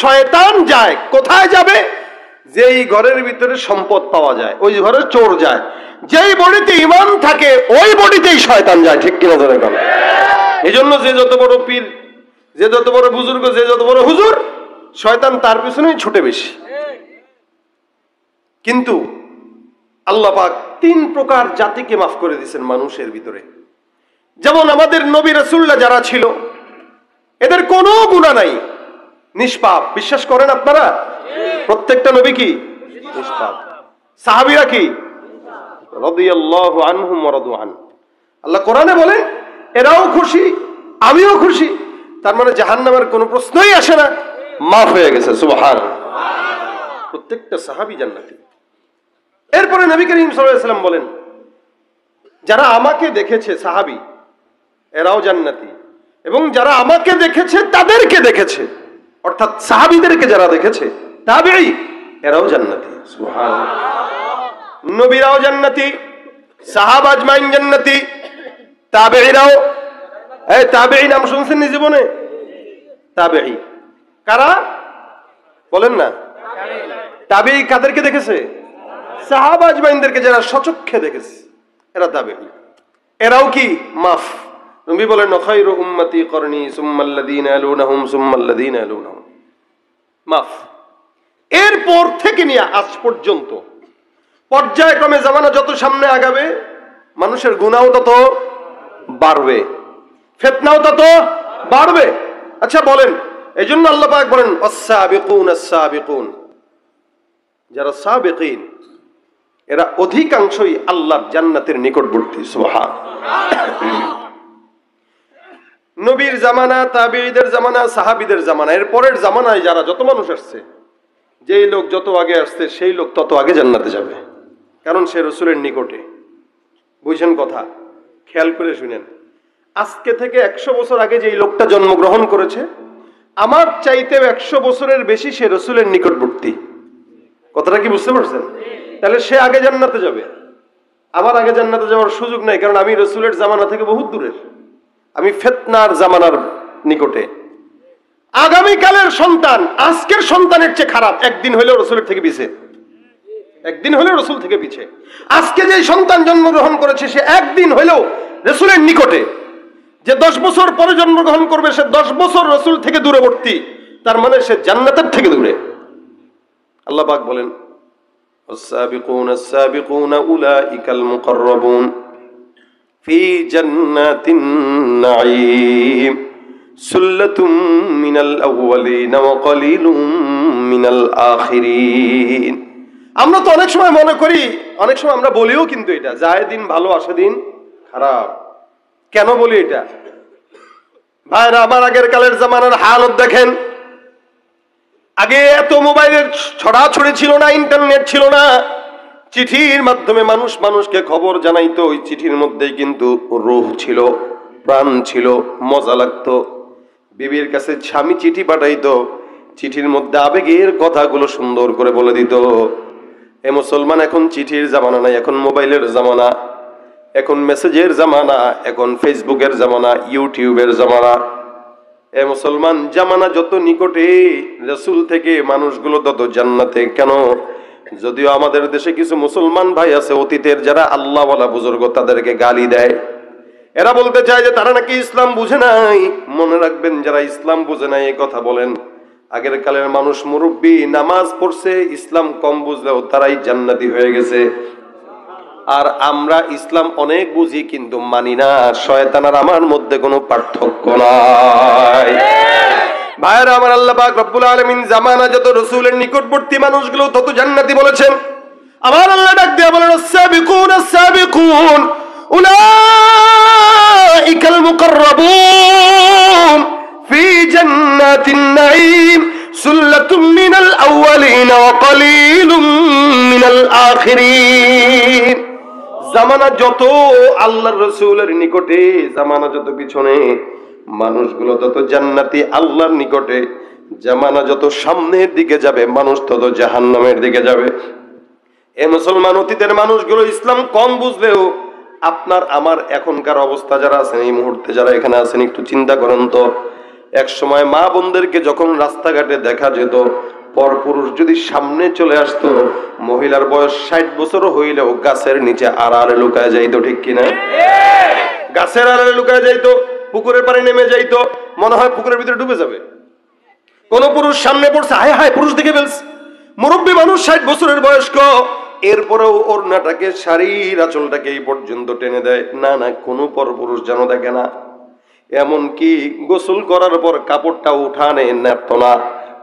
শয়তান যায় কোথায় যাবে? যেই ঘরের ভিতরে সম্পদ পাওয়া যায় ওই ঘরে চোর যায়, যেই বডিতে ঈমান থাকে ওই বডিতেই শয়তান যায়। ঠিক কিনা ধরে গেল? এই জন্য যে যত বড় পীর, যে যত বড় বুজুর্গ, যে যত বড় হুজুর, শয়তান তার পিছনেই ছুটে বেশি। কিন্তু আল্লাহ পাক 3 প্রকার জাতিকে মাফ করে দিয়েছেন মানুষের ভিতরে। যেমন আমাদের নবী রাসূলুল্লাহ যারা ছিল এদের কোনো গুনাহ নাই, নিষ্পাপ। বিশ্বাস করেন আপনারা? প্রত্যেকটা নবী কি নিষ্পাপ? সাহাবীরা কি রাদিয়াল্লাহু আনহুম ওয়া রাদু আন। আল্লাহ কোরআনে বলেন এরাও খুশি আমিও খুশি, তার মানে জাহান্নামের কোনো প্রশ্নই আসে না, মাফ হয়ে গেছে। সুবহানাল্লাহ। প্রত্যেকটা সাহাবী জান্নাতি। এরপরে নবী করিম সাল্লাল্লাহু আলাইহি ওয়াসাল্লাম বলেন যারা আমাকে দেখেছে সাহাবী এরাও জান্নাতি, এবং যারা আমাকে দেখেছে তাদেরকে দেখেছে, অর্থাৎ সাহাবীদেরকে যারা দেখেছে তাবেঈ এরাও জান্নাতি। সুবহানাল্লাহ। নবীরাও জান্নাতি, সাহাবা আজমাইন জান্নাতি, তাবেঈরাও। এই তাবেঈ নাম শুনছেন নি জীবনে? তাবেঈ কারা বলেন না? তাবেঈ কাদেরকে দেখেছে? সাহাবা আজমাইনদেরকে যারা সচক্ষে দেখেছে এরা তাবেঈ। এরাও কি মাফ। নবী বলেন খায়রু উম্মতি করনি সুম্মাল্লাযীনা ইয়ালুনহুম সুম্মাল্লাযীনা ইয়ালুনহুম, মাফ। এরপর থেকে নিয়ে আজ পর্যন্ত পর্যায়ক্রমে জামানা যত সামনে আগাবে মানুষের গুনাহও তত বাড়বে, ফিতনাও তত বাড়বে। আচ্ছা বলেন, এইজন্য আল্লাহ পাক বলেন আস-সাবিকুন আস-সাবিকুন, যারা সাবিকিন এরা অধিকাংশই আল্লাহর জান্নাতের নিকটবর্তী। সুবহানাল্লাহ। নবীর জামানা, তাবেঈদের জামানা, সাহাবীদের জামানা, এর পরের জামানায় যারা যত মানুষ আসছে, যেই লোক যত আগে আসছে সেই লোক তত আগে জান্নাতে যাবে, কারণ সে রাসূলের নিকটে। বুঝছেন কথা? খেয়াল করে শুনেন। আজকে থেকে 100 বছর আগে যেই লোকটা জন্মগ্রহণ করেছে আমার চাইতে 100 বছরের বেশি সে রাসূলের নিকটবর্তী। কথাটা কি বুঝতে পারছেন? তাহলে সে আগে জান্নাতে যাবে, আমার আগে জান্নাতে যাওয়ার সুযোগ নাই, কারণ আমি রাসূলের জামানা থেকে বহুত দূরের, আমি ফিতনার জামানার নিকটে। আগামীকালের সন্তান আজকের সন্তানের চেয়ে খারাপ, একদিন হলেও রাসূলের থেকে পিছে, একদিন হলেও রাসূল থেকে পিছে। আজকে যে সন্তান জন্মগ্রহণ করেছে সে একদিন হলেও রাসূলের নিকটে। যে 10 বছর পরে জন্মগ্রহণ করবে সে 10 বছর রাসূল থেকে দূরবর্তী, তার মানে সে জান্নাতের থেকে দূরে। আল্লাহ পাক বলেন السابقون السابقون أولئك المقربون في جنات النعيم سلة من الأولين وقليل من الآخرين। আমরা তো অনেক সময় মনে করি, অনেক সময় আমরা বলিও, কিন্তু এটা যায় দিন ভালো আসে দিন খারাপ। কেন বলি এটা? ভাইরা আমার, আগের কালের জামানার হালত দেখেন। আগে এত মোবাইলের ছড়াছড়ি ছিল না, ইন্টারনেট ছিল না, চিঠির মাধ্যমে মানুষ মানুষকে খবর জানাইতো। ওই চিঠির মধ্যেই কিন্তু রূহ ছিল, প্রাণ ছিল, মজা লাগতো। বিবির কাছে স্বামী চিঠি পাঠাইতো, চিঠির মধ্যে আবেগের কথাগুলো সুন্দর করে বলে দিত। এ মুসলমান, এখন চিঠির জামানা নাই, এখন মোবাইলের জামানা, এখন মেসেজের জামানা, এখন ফেসবুকের জামানা, ইউটিউবের জামানা। এ মুসলমান, জামানা যত নিকটে রাসূল থেকে মানুষগুলো তত জান্নাতে। কেন? যদিও আমাদের দেশে কিছু মুসলমান ভাই আছে অতীতের যারা আল্লাহওয়ালা বুজুর্গ, তাদেরকে গালি দেয়। এরা বলতে চায় যে তারা নাকি ইসলাম বুঝে নাই। মনে রাখবেন, যারা ইসলাম বুঝে নাই এই কথা বলেন, আগের কালের মানুষ মুরব্বী নামাজ পড়ছে, ইসলাম কম বুঝলেও তারাই জান্নাতি হয়ে গেছে। আর আমরা ইসলাম অনেক বুঝি কিন্তু মানি না। শয়তান আর আমার মধ্যে কোনো পার্থক্য নাই। ভাইরা আমার, আল্লাহ পাক রব্বুল আলামিন জামানা যত রাসূলের নিকটবর্তী মানুষগুলো তত জান্নাতি বলেছেন। আমার আল্লাহ ডাক দিয়ে বলেন আস-সাবিকুন আস-সাবিকুন উলাইকাল মুকাররাবুন ফি জান্নাতিন নাঈম সুল্লাতুম মিনাল আউয়ালিন ওয়া কলিলুম মিনাল আখিরিন। জামানা যত আল্লাহর রাসূলের নিকটে, জামানা যত পিছনে, মানুষগুলো তত জান্নাতি আল্লাহর নিকটে। জামানা যত সামনের দিকে যাবে মানুষ তত জাহান্নামের দিকে যাবে। এ মুসলমান, অতীতের মানুষগুলো ইসলাম কম বুঝলেও আপনার আমার এখনকার অবস্থা যারা আছেন, এই মুহূর্তে যারা এখানে আছেন, একটু চিন্তা করেন তো। এক সময় মা বোনদেরকে যখন রাস্তাঘাটে দেখা যেত, পরপুরুষ যদি সামনে চলে আসতো, মহিলার বয়স 60 বছর হইলেও গাছের নিচে আড়ালে লুকায় যাইতো, ঠিক কিনা? গাছের আড়ালে লুকায় যাইতো, পুকুরের পাড়ে নেমে যাইতো, মনে হয় পুকুরের ভিতরে ডুবে যাবে। কোন পুরুষ সামনে পড়ছে, হায় হায় পুরুষ দেখে ফেলছে, মুরব্বী মানুষ 60 বছরের বয়স্ক, এরপরেও ওড়নাটাকে, শাড়ির আঁচলটাকে এই পর্যন্ত টেনে দেয়, না না কোনো পরপুরুষ যেন দেখে না। এমনকি গোসল করার পর কাপড়টা উঠানে নাড়তো না,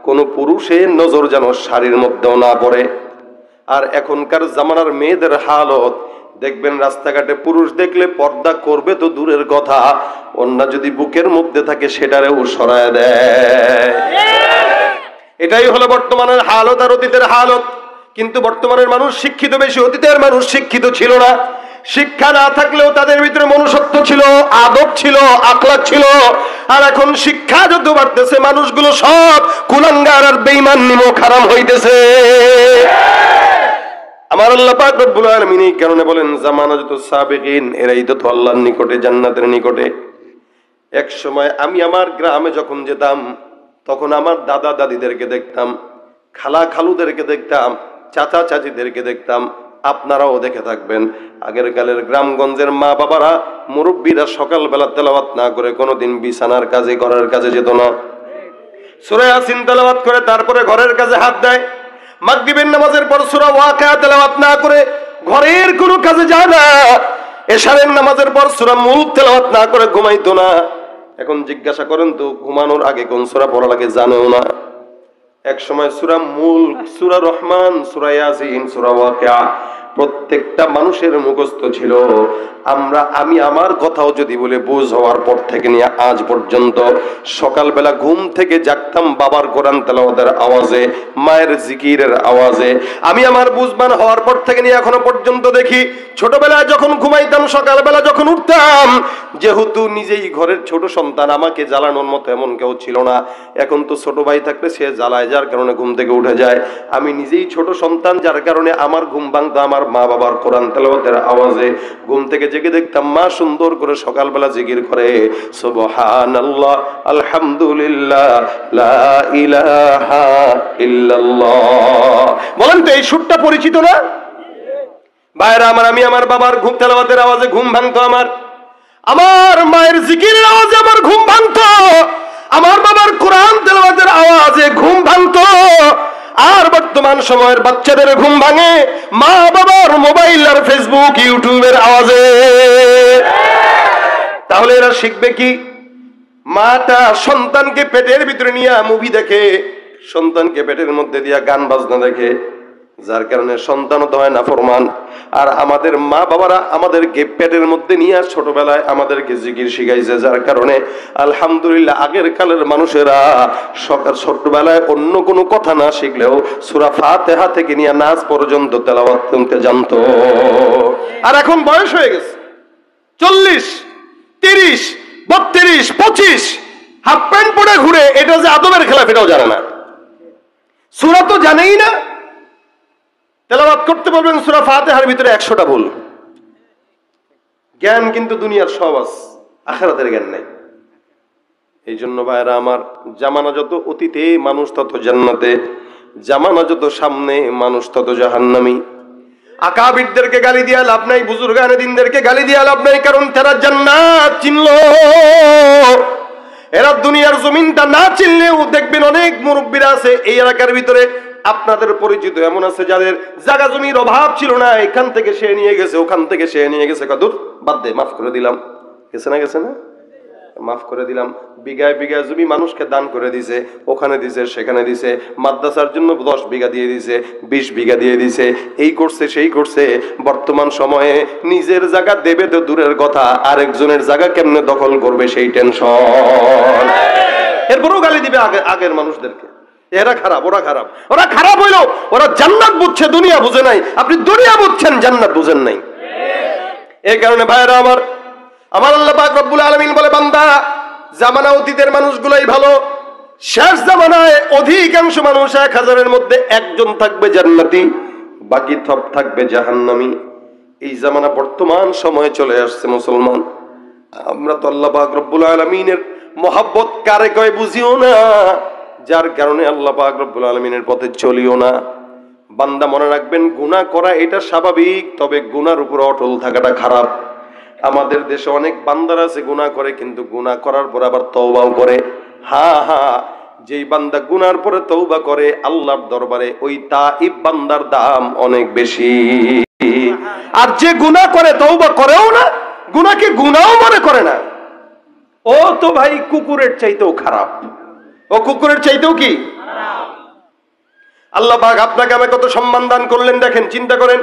কোন পুরুষের নজর যেন শাড়ির মধ্যেও না পড়ে। আর এখনকার জামানার মেয়েদের হালত দেখবেন, রাস্তাঘাটে পুরুষ দেখলে পর্দা করবে তো দূরের কথা, ওড়না যদি বুকের মধ্যে থাকে সেটারেও সরায় দেয়। এটাই হলো বর্তমানের হালত আর অতীতের হালত। কিন্তু বর্তমানের মানুষ শিক্ষিত বেশি, অতীতের মানুষ শিক্ষিত ছিল না। শিক্ষা না থাকলেও তাদের ভিতরে মনুষ্যত্ব ছিল, আদব ছিল, আখলাক ছিল। আর এখন শিক্ষা যত বাড়তেছে, মানুষগুলো সব কুলাঙ্গার আর বেঈমান নিমক হারাম হইতেছে। আমার আল্লাহ পাক রব্বুল আলামিন এই কারণে বলেন, জামানা যত সাবিকিন, এরাই তো আল্লাহর নিকটে, জান্নাতের নিকটে। এক সময় আমি আমার গ্রামে যখন যেতাম, তখন আমার দাদা দাদিদেরকে দেখতাম, খালা খালুদেরকে দেখতাম, চাচা চাচিদেরকে দেখতাম। আপনারাও দেখে থাকবেন, আগের কালের গ্রামগঞ্জের মা বাবারা, মুরব্বীরা সকালবেলা তেলাওয়াত না করে কোনোদিন বিছানার কাজে, ঘরের কাজে যেত না। সূরা ইয়াসিন তেলাওয়াত করে তারপরে ঘরের কাজে হাত দেয়। মাগরিবের নামাজের পর সূরা ওয়াকিয়া তেলাওয়াত না করে ঘরের কোনো কাজে যায় না। এশারের নামাজের পর সূরা মুলক তেলাওয়াত না করে ঘুমাইতো না। এখন জিজ্ঞাসা করেন তো, ঘুমানোর আগে কোন সূরা পড়া লাগে জানেও না। এক সময় সূরা মুলক, সূরা রহমান, সূরা ইয়াসিন, সূরা ওয়াকিয়া প্রত্যেকটা মানুষের মুখস্থ ছিল। আমি আমার কথাও যদি বলে, বুঝ হওয়ার পর থেকে নিয়ে আজ পর্যন্ত সকালবেলা ঘুম থেকে জাগতাম বাবার কোরআন তেলাওয়াতের আওয়াজে, মায়ের জিকিরের আওয়াজে। আমি আমার বুঝবান হওয়ার পর থেকে নিয়ে এখনো পর্যন্ত দেখি, ছোটবেলায় যখন ঘুমাইতাম, সকালবেলা যখন উঠতাম, যেহেতু নিজেই ঘরের ছোট সন্তান, আমাকে জ্বালানোর মতো এমন কেউ ছিল না। এখন তো ছোট ভাই থাকলে সে জ্বালায়, যার কারণে ঘুম থেকে উঠে যায়। আমি নিজেই ছোট সন্তান, যার কারণে আমার ঘুম ভাঙতো আমার মা বাবার কোরআন তেলাওয়াতের আওয়াজে। ঘুম থেকে জেগে দেখতাম মা সুন্দর করে সকালবেলা জিকির করে, সুবহানাল্লাহ, আলহামদুলিল্লাহ, লা ইলাহা ইল্লাল্লাহ। বলেন তো, এই সুরটা পরিচিত না? ভাইরা আমার, আমি আমার বাবার ঘুম তেলাওয়াতের আওয়াজে ঘুম ভাঙতো, আমার মায়ের জিকিরের আওয়াজে আমার ঘুম ভাঙতো, আমার বাবার কোরআন তেলাওয়াতের আওয়াজে ঘুম ভাঙতো। আর বর্তমান সময়ের বাচ্চাদের ঘুম ভাঙে মা বাবার মোবাইল আর ফেসবুক ইউটিউবের আওয়াজে। তাহলে এরা শিখবে কি? মাটা সন্তানকে পেটের ভিতরে নিয়ে মুভি দেখে, সন্তানকে পেটের মধ্যে দিয়া গান বাজনা দেখে, যার কারণে সন্তানও তো হয় নাফরমান। আর আমাদের মা বাবারা আমাদেরকে পেটের মধ্যে নিয়ে ছোটবেলায় আমাদেরকে জিকির শিখাইছে, যার কারণে আলহামদুলিল্লাহ আগের কালের মানুষেরা ছোটবেলায় অন্য কোনো কথা না শিখলেও সূরা ফাতিহা থেকে নিয়ে নাচ পর্যন্ত তেলাওয়াত করতে জানতো। আর এখন বয়স হয়ে গেছে 40, 30, 32, 25, হাফ প্যান্ট পরে ঘুরে, এটা যে আদবের খেলাফ এটাও জানে না, সূরা তো জানেই না। তেলাওয়াত করতে বলবেন সূরা ফাতিহার ভিতরে 100টা ভুল। জ্ঞান কিন্তু দুনিয়ার সব আছে, আখিরাতের জ্ঞান নাই। এই জন্য ভাইরা আমার, জামানা যত অতীতে মানুষ তত জান্নাতে, জামানা যত সামনে মানুষ তত জাহান্নামী। আকাবিরদেরকে গালি দিয়া লাভ নাই, বুজুর্গানে দিনদেরকে গালি দিয়া লাভ নাই, কারণ তারা জান্নাত চিনলো। এরা দুনিয়ার জমিনটা না চিনলেও দেখবেন অনেক মুরব্বীরা আছে এই এলাকার ভিতরে, আপনাদের পরিচিত এমন আছে যাদের জায়গা জমির অভাব ছিল না, এখান থেকে সে নিয়ে গেছে, ওখান থেকে সে নিয়ে গেছে, কদূর বাদ দে, মাফ করে দিলাম, গেছে না মাফ করে দিলাম। বিঘায় বিঘায় জমি মানুষকে দান করে দিছে, ওখানে দিছে, সেখানে দিছে, মাদ্রাসার জন্য 10 বিঘা দিয়ে দিছে, 20 বিঘা দিয়ে দিছে, এই করছে সেই করছে। বর্তমান সময়ে নিজের জায়গা দেবে তো দূরের কথা, আরেকজনের জায়গা কেমনে দখল করবে সেই টেনশন। এরপরও গালি দিবে আগের মানুষদেরকে, এরা খারাপ, ওরা খারাপ। ওরা খারাপ হইলো, ওরা জান্নাত বুঝছে, দুনিয়া বুঝে নাই। আপনি দুনিয়া বুঝছেন, জান্নাত বুঝেন নাই। এই কারণে ভাইরা আমার আল্লাহ পাক রব্বুল আলামিন বলে, বান্দা জামানা অতীতের মানুষগুলাই ভালো, শেষ জামানায় অধিকাংশ মানুষ 1000-এর মধ্যে 1 জন থাকবে জান্নাতি, বাকি সব থাকবে জাহান্নামী। এই জামানা বর্তমান সময়ে চলে আসছে মুসলমান। আমরা তো আল্লাহ পাক রব্বুল আলামিনের মোহাব্বত কারে কয় বুঝিও না, যার কারণে আল্লাহ পাক রব্বুল আলামিনের পথে চলিও না। বান্দা মনে রাখবেন, গুনাহ করা এটা স্বাভাবিক, তবে গুনার উপর অটল থাকাটা খারাপ। আমাদের দেশে অনেক বান্দার আছে গুনাহ করে, কিন্তু গুনাহ করার পর আবার তওবাও করে। যেই বান্দা গুনার পরে তওবা করে আল্লাহর দরবারে ওই তাইব বান্দার দাম অনেক বেশি। আর যে গুনাহ করে তওবা করেও না, গুনাহকে গুনাহও মনে করে না, ও তো ভাই কুকুরের চাইতেও খারাপ। ও কুকুরের চাইতেও কি খারাপ। আল্লাহ পাক আপনাকে আমাকে কত সম্মান দান করলেন দেখেন, চিন্তা করেন।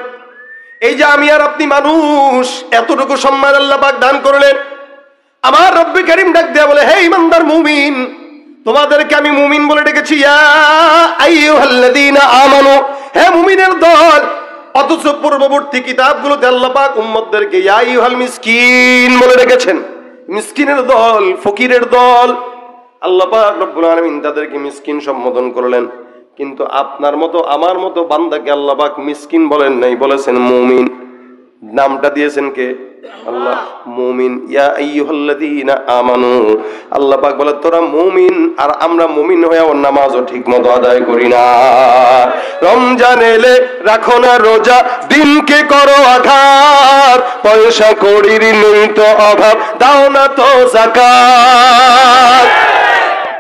এই যে আমি আর আপনি মানুষ, এতটুকু সম্মান আল্লাহ পাক দান করলেন। আমার রব্বে কারীম ডাক দেয়া বলে, হে ইমানদার মুমিন, তোমাদেরকে আমি মুমিন বলে ডেকেছি, ইয়া আইয়ুহাল্লাযীনা আমানু, হে মুমিনের দল। অথচ পূর্ববর্তী কিতাবগুলোতে আল্লাহ পাক উম্মতদেরকে ইয়া আইয়ুহাল মিসকিন বলে ডেকেছেন। মিসকিনের দল, ফকিরের দল। আল্লাহ পাক রব্বুল আলামিন তাদেরকে মিসকিন সম্বোধন করলেন, কিন্তু আপনার মতো আমার মতো বান্দাকে আল্লাহ পাক মিসকিন বলেন নাই, বলেছেন মুমিন। নামটা দিয়েছেন কে? আল্লাহ। মুমিন, ইয়া আইয়ুহাল্লাযীনা আমানু। আল্লাহ পাক বলে তোরা মুমিন, আর আমরা মুমিন হয়ে নামাজও ঠিকমতো আদায় করি না। রমজান এলে রাখো না রোজা, দিনকে করো আঘাত, পয়সা কড়ির নেই তো অভাব, দাও না তো যাকাত।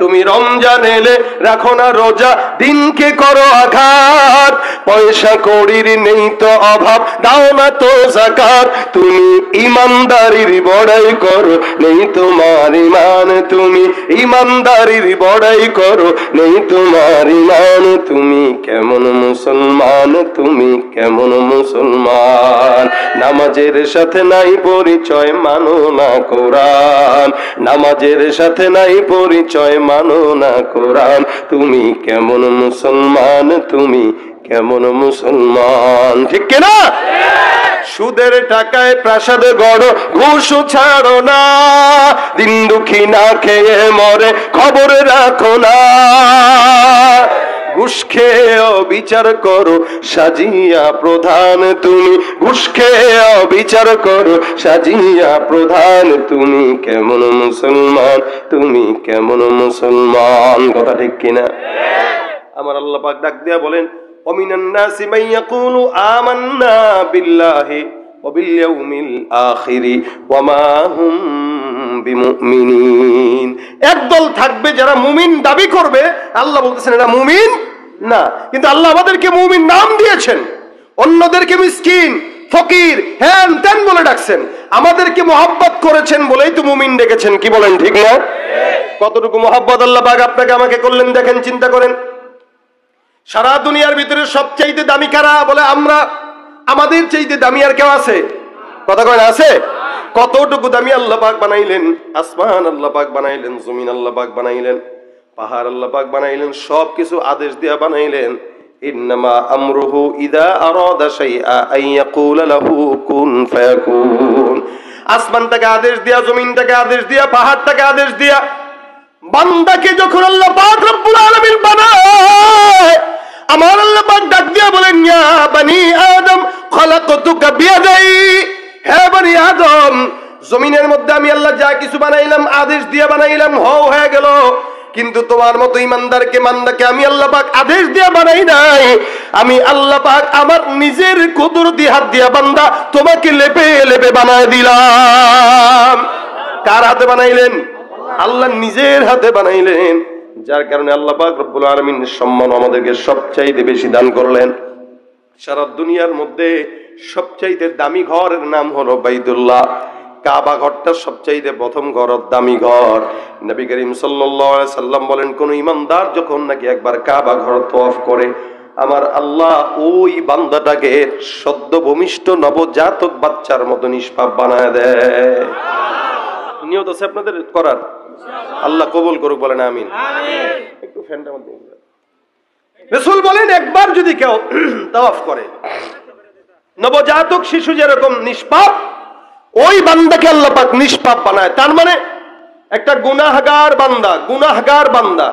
তুমি রমজান এলে রাখো না রোজা, দিনকে করো আঘাত, পয়সা কড়ির নেই তো অভাব, দাও না তো যাকাত। তুমি ইমানদারির বড়াই করো, নেই তোমার ঈমান, তুমি ইমানদারির বড়াই করো, নেই তোমার ঈমান। তুমি কেমন মুসলমান, তুমি কেমন মুসলমান? নামাজের সাথে নাই পরিচয়, মানো না কোরআন, নামাজের সাথে নাই পরিচয়, মানো না কোরআন। তুমি কেমন মুসলমান, তুমি কেমন মুসলমান? ঠিক কিনা? সুদের টাকায় প্রাসাদ গড়ো, ঘুষ ছাড়ো না, দিন দুঃখী না খেয়ে মরে খবর রাখো না। ঘুষ খেয়ে বিচার করো সাজিয়া প্রধান, তুমি ঘুষ খেয়ে বিচার করো সাজিয়া প্রধান। তুমি কেমন মুসলমান, তুমি কেমন মুসলমান? কথা ঠিক কিনা? আমার আল্লাহ পাক ডাক দিয়া বলেন, ওমিনান নাসি মান ইয়াকুলু আমান্না বিল্লাহি ওয়া বিল ইয়াউমিল আখিরি ওয়া মা হুম বিমুমিনিন। একদল থাকবে যারা মুমিন দাবি করবে, আল্লাহ বলতেছেন এরা মুমিন না, কিন্তু আল্লাহ আমাদেরকে মুমিন নাম দিয়েছেন, অন্যদেরকে মিসকিন, ফকির, হ্যান ত্যান বলে ডাকছেন। আমাদেরকে মোহাব্বত করেছেন বলেই তো মুমিন ডেকেছেন। কি বলেন, ঠিক না? কতটুকু মোহাব্বত আল্লাহ পাক আপনাকে আমাকে করলেন দেখেন, চিন্তা করেন। সারা দুনিয়ার ভিতরে সবচাইতে দামি কারা? বলে আমরা। আমাদের চাইতে দামি আর কেউ আছে? কথা কয় না, আছে? কতটুকু দামি আল্লাহ পাক বানাইলেন। আসমান আল্লাহ পাক বানাইলেন, জমিন আল্লাহ পাক বানাইলেন, পাহাড় আল্লাহ পাক বানাইলেন, সবকিছু আদেশ দিয়া বানাইলেন। ইন্নামা আমরুহু ইযা আরাদা শাইআ আন ইয়াকুলা লাহু কুন ফায়াকুন। আসমানটাকে আদেশ দিয়া, জমিনটাকে আদেশ দিয়া, পাহাড়টাকে আদেশ দিয়া বান্দাকে যখন আল্লাহ পাক রব্বুল আলামিন বানায়, আমার আল্লাহ পাক ডাক দিয়া বলেন, ইয়া বানি আদম খালাকতুকা বিয়াদাই। হে বনি আদম, জমিনের মধ্যে আমি আল্লাহ যা কিছু বানাইলাম আদেশ দিয়ে বানাইলাম, হয়ে গেল। কিন্তু তোমার মতো ইমানদারকে, বান্দাকে আমি আল্লাহ পাক আদেশ দিয়ে বানাই নাই। আমি আল্লাহ পাক আমার নিজের কুদরতি হাত দিয়া বান্দা তোমাকে লেপে লেপে বানায় দিলাম। কার হাতে বানাইলেন? আল্লাহ নিজের হাতে বানাইলেন। যার কারণে আল্লাহ পাক রব্বুল আলামিনের সম্মান আমাদেরকে সবচাইতে বেশি দান করলেন। সারা দুনিয়ার মধ্যে সবচাইতে দামি ঘরের নাম হলো বাইতুল্লাহ। কাবা ঘরটা সবচাইতে প্রথম ঘর, দামি ঘর। নবী করিম সাল্লাল্লাহু আলাইহি সাল্লাম বলেন, কোন ইমানদার যখন নাকি একবার কাবা ঘর তওয়াফ করে, আমার আল্লাহ ওই বান্দাটাকে সদ্য ভূমিষ্ঠ নবজাতক বাচ্চার মতো নিষ্পাপ বানায় দেয়। নিয়ত আছে আপনাদের করার? আল্লাহ কবুল করুক, বলেন আমিন। একটু ফ্যানটা মধ্যে রাসূল বলেন, একবার যদি কেউ তাওয়াফ করে, নবজাতক শিশু যেরকম নিষ্পাপ, ওই বান্দাকে আল্লাহ পাক নিষ্পাপ বানায়। তার মানে একটা গুনাহগার বান্দা, গুনাহগার বান্দা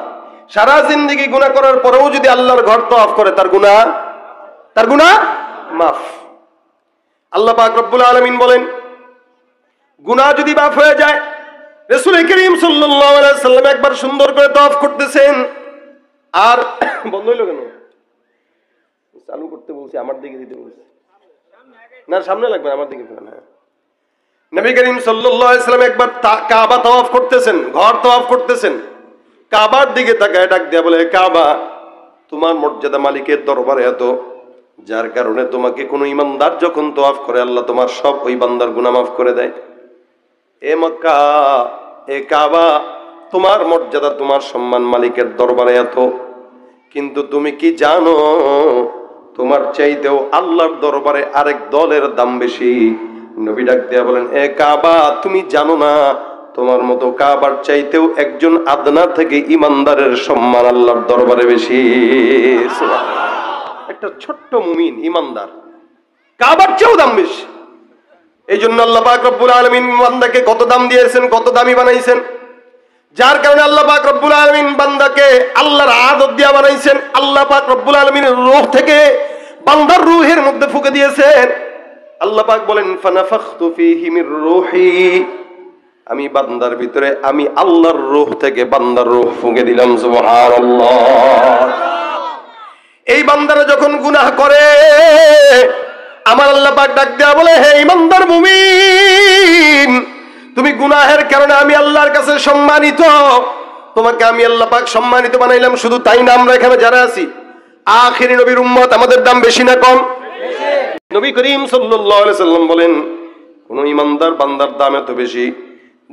সারা জিন্দেগি গুনাহ করার পরেও যদি আল্লাহর ঘর তাওয়াফ করে, তার গুনাহ মাফ। আল্লাহ পাক রব্বুল আলামিন বলেন, গুনাহ যদি মাফ হয়ে যায়, রাসূল করিম সাল্লাল্লাহু আলাইহি ওয়াসাল্লাম একবার সুন্দর করে তাওয়াফ করতেছেন, আর বন্ধ হইল কেন? চালু করতে বলছি, আমার দিকে দিতে বলছি না, সামনে লাগবে, আমার দিকে না। নবী করিম সাল্লাল্লাহু আলাইহি ওয়াসাল্লাম একবার কাবা তাওয়াফ করতেছেন, ঘর তাওয়াফ করতেছেন, কাবার দিকে তাকায় ডাক দিয়া বলে, কাবা, তোমার মর্যাদা মালিকের দরবারে এত, যার কারণে তোমাকে কোনো ইমানদার যখন তাওয়াফ করে আল্লাহ তোমার সব ওই বান্দার গুনাহ মাফ করে দেয়। এ মক্কা, এ কাবা, তোমার মর্যাদা, তোমার সম্মান মালিকের দরবারে এত, কিন্তু তুমি কি জানো তোমার চাইতেও আল্লাহর দরবারে আরেক দলের দাম বেশি? নবী ডাক দিয়া বলেন, এ কাবা, তুমি জানো না তোমার মতো কাবার চাইতেও একজন আদনা থেকে ইমানদারের সম্মান আল্লাহর দরবারে বেশি। একটা ছোট্ট মুমিন ইমানদার কাবার চেয়েও দাম বেশি। এই জন্য আল্লাহ পাক রব্বুল আলামিন বান্দাকে কত দাম দিয়েছেন, কত দামি বানাইছেন, যার কারণে আল্লাহ পাক রব্বুল আলামিন বান্দাকে আল্লাহর আদত দিয়া বানাইছেন। আল্লাহ পাক রব্বুল আলামিনের রূহ থেকে বান্দার রূহের মধ্যে ফুঁকে দিয়েছেন। আল্লাহ পাক বলেন, ফানাফাখতু ফীহি মির রূহি, আমি বান্দার ভিতরে আমি আল্লাহর রূহ থেকে বান্দার রূহ ফুঁকে দিলাম। সুবহানাল্লাহ। এই বান্দারা যখন গুনাহ করে আমার আল্লাহ পাক ডাক দেয়া বলে, হে ইমানদার মুমিন, তুমি গুনাহের কারণে আমি আল্লাহর কাছে সম্মানিত, তোমাকে আমি আল্লাহ পাক সম্মানিত বানাইলাম। শুধু তাই না, আমরা এখানে যারা আছি আখিরি নবীর উম্মত, আমাদের দাম বেশি না কম? নবী করিম সাল্লাল্লাহু আলাইহি সাল্লাম বলেন, কোন ইমানদার বান্দার দাম এত বেশি,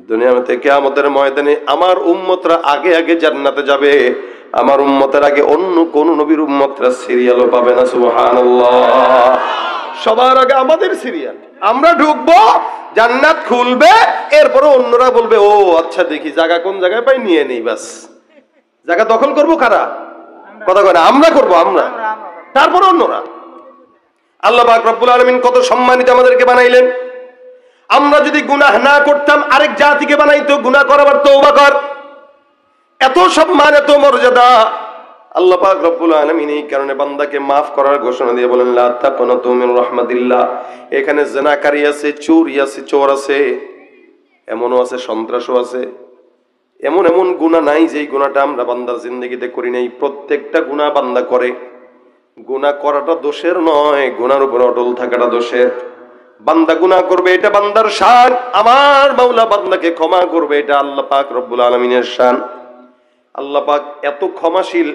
দুনিয়া থেকে কিয়ামতের ময়দানে আমার উম্মতরা আগে আগে জান্নাতে যাবে, আমার উম্মতের আগে অন্য কোন নবীর উম্মতরা সিরিয়ালও পাবে না। সুবহানাল্লাহ। সবার আগে আমাদের সিরিয়াল, আমরা ঢুকবো, জান্নাত খুলবে, এরপরে অন্যরা বলবে, ও আচ্ছা দেখি জায়গা কোন জায়গায় পাই, নিয়ে নেই, বাস। জায়গা দখল করবো কারা? কথা কয় না, আমরা করবো, আমরা, তারপরে অন্যরা। আল্লাহ পাক রব্বুল আলামিন কত সম্মানিত আমাদেরকে বানাইলেন। আমরা যদি গুনাহ না করতাম আরেক জাতিকে বানাইতো গুনাহ করাবার তওবা কর। এত সম্মান, এত মর্যাদা আল্লাহ পাক রব্বুল আলামিন এই কারণে বান্দাকে মাফ করার ঘোষণা দিয়ে বলেন, লা তাকনাতু মিন রাহমাতিল্লাহ। এখানে জিনাকারী আছে, চুরি আছে, চোর আছে, এমনও আছে সন্ত্রাসও আছে। এমন এমন গুনাহ নাই যেই গুনাহটা আমরা বান্দার জিন্দেগিতে করি নাই। প্রত্যেকটা গুনাহ বান্দা করে। গুনাহ করাটা দোষের নয়, গুনার উপর অটল থাকাটা দোষের। বান্দা গুনাহ করবে, এটা বান্দার শান। আমার মাওলা বান্দাকে ক্ষমা করবে, এটা আল্লাহ পাক রব্বুল আলামিনের শান। আল্লাহ পাক এত ক্ষমাশীল,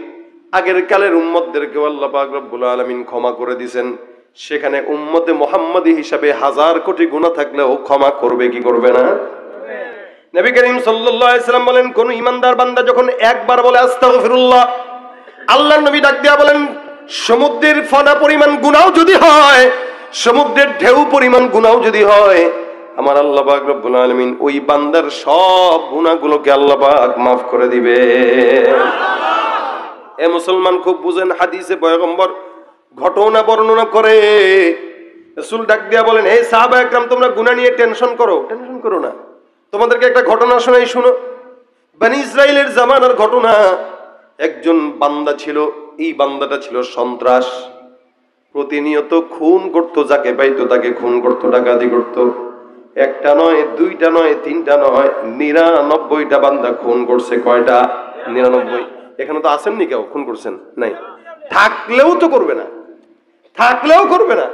আগের কালের উম্মতদেরকেও আল্লাহ পাক রব্বুল আলামিন ক্ষমা করে দিয়েছেন। সেখানে উম্মতে মুহাম্মাদি হিসাবে 1000 কোটি গুনাহ থাকলেও ক্ষমা করবে কি করবে না? নবী করিম সাল্লাল্লাহু আলাইহি সাল্লাম বলেন, কোন ইমানদার বান্দা যখন একবার বলে আস্তাগফিরুল্লাহ, আল্লাহর নবী ডাক দিয়া বলেন, সমুদ্রের ফনা পরিমাণ গুনাহ যদি হয়, সমুদ্রের ঢেউ পরিমাণ গুনাহ যদি হয়, আমার আল্লাহ পাক রব্বুল আলামিন ওই বান্দার সব গুনাহগুলোকে আল্লাহ পাক মাফ করে দিবে। এ মুসলমান খুব বুঝেন, হাদিসে পয়গম্বর ঘটনা বর্ণনা করে। রাসূল ডাক দিয়া বলেন, হে সাহাবা একরাম, তোমরা গুনাহ নিয়ে টেনশন করো না। তোমাদেরকে একটা ঘটনা শোনাই, শুনো। বনি ইসরাইলের জামানার ঘটনা। একজন বান্দা ছিল, এই বান্দাটা ছিল সন্ত্রাস। প্রতিনিয়ত খুন করত, যাকে পাইতো তাকে খুন করত, ডাকাতি করত। একটা নয়, দুইটা নয়, তিনটা নয়, 99টা বান্দা খুন করছে। কয়টা? 99। এখানে তো আসেননি কেউ খুন করছেন? নাই। থাকলেও তো করবে না,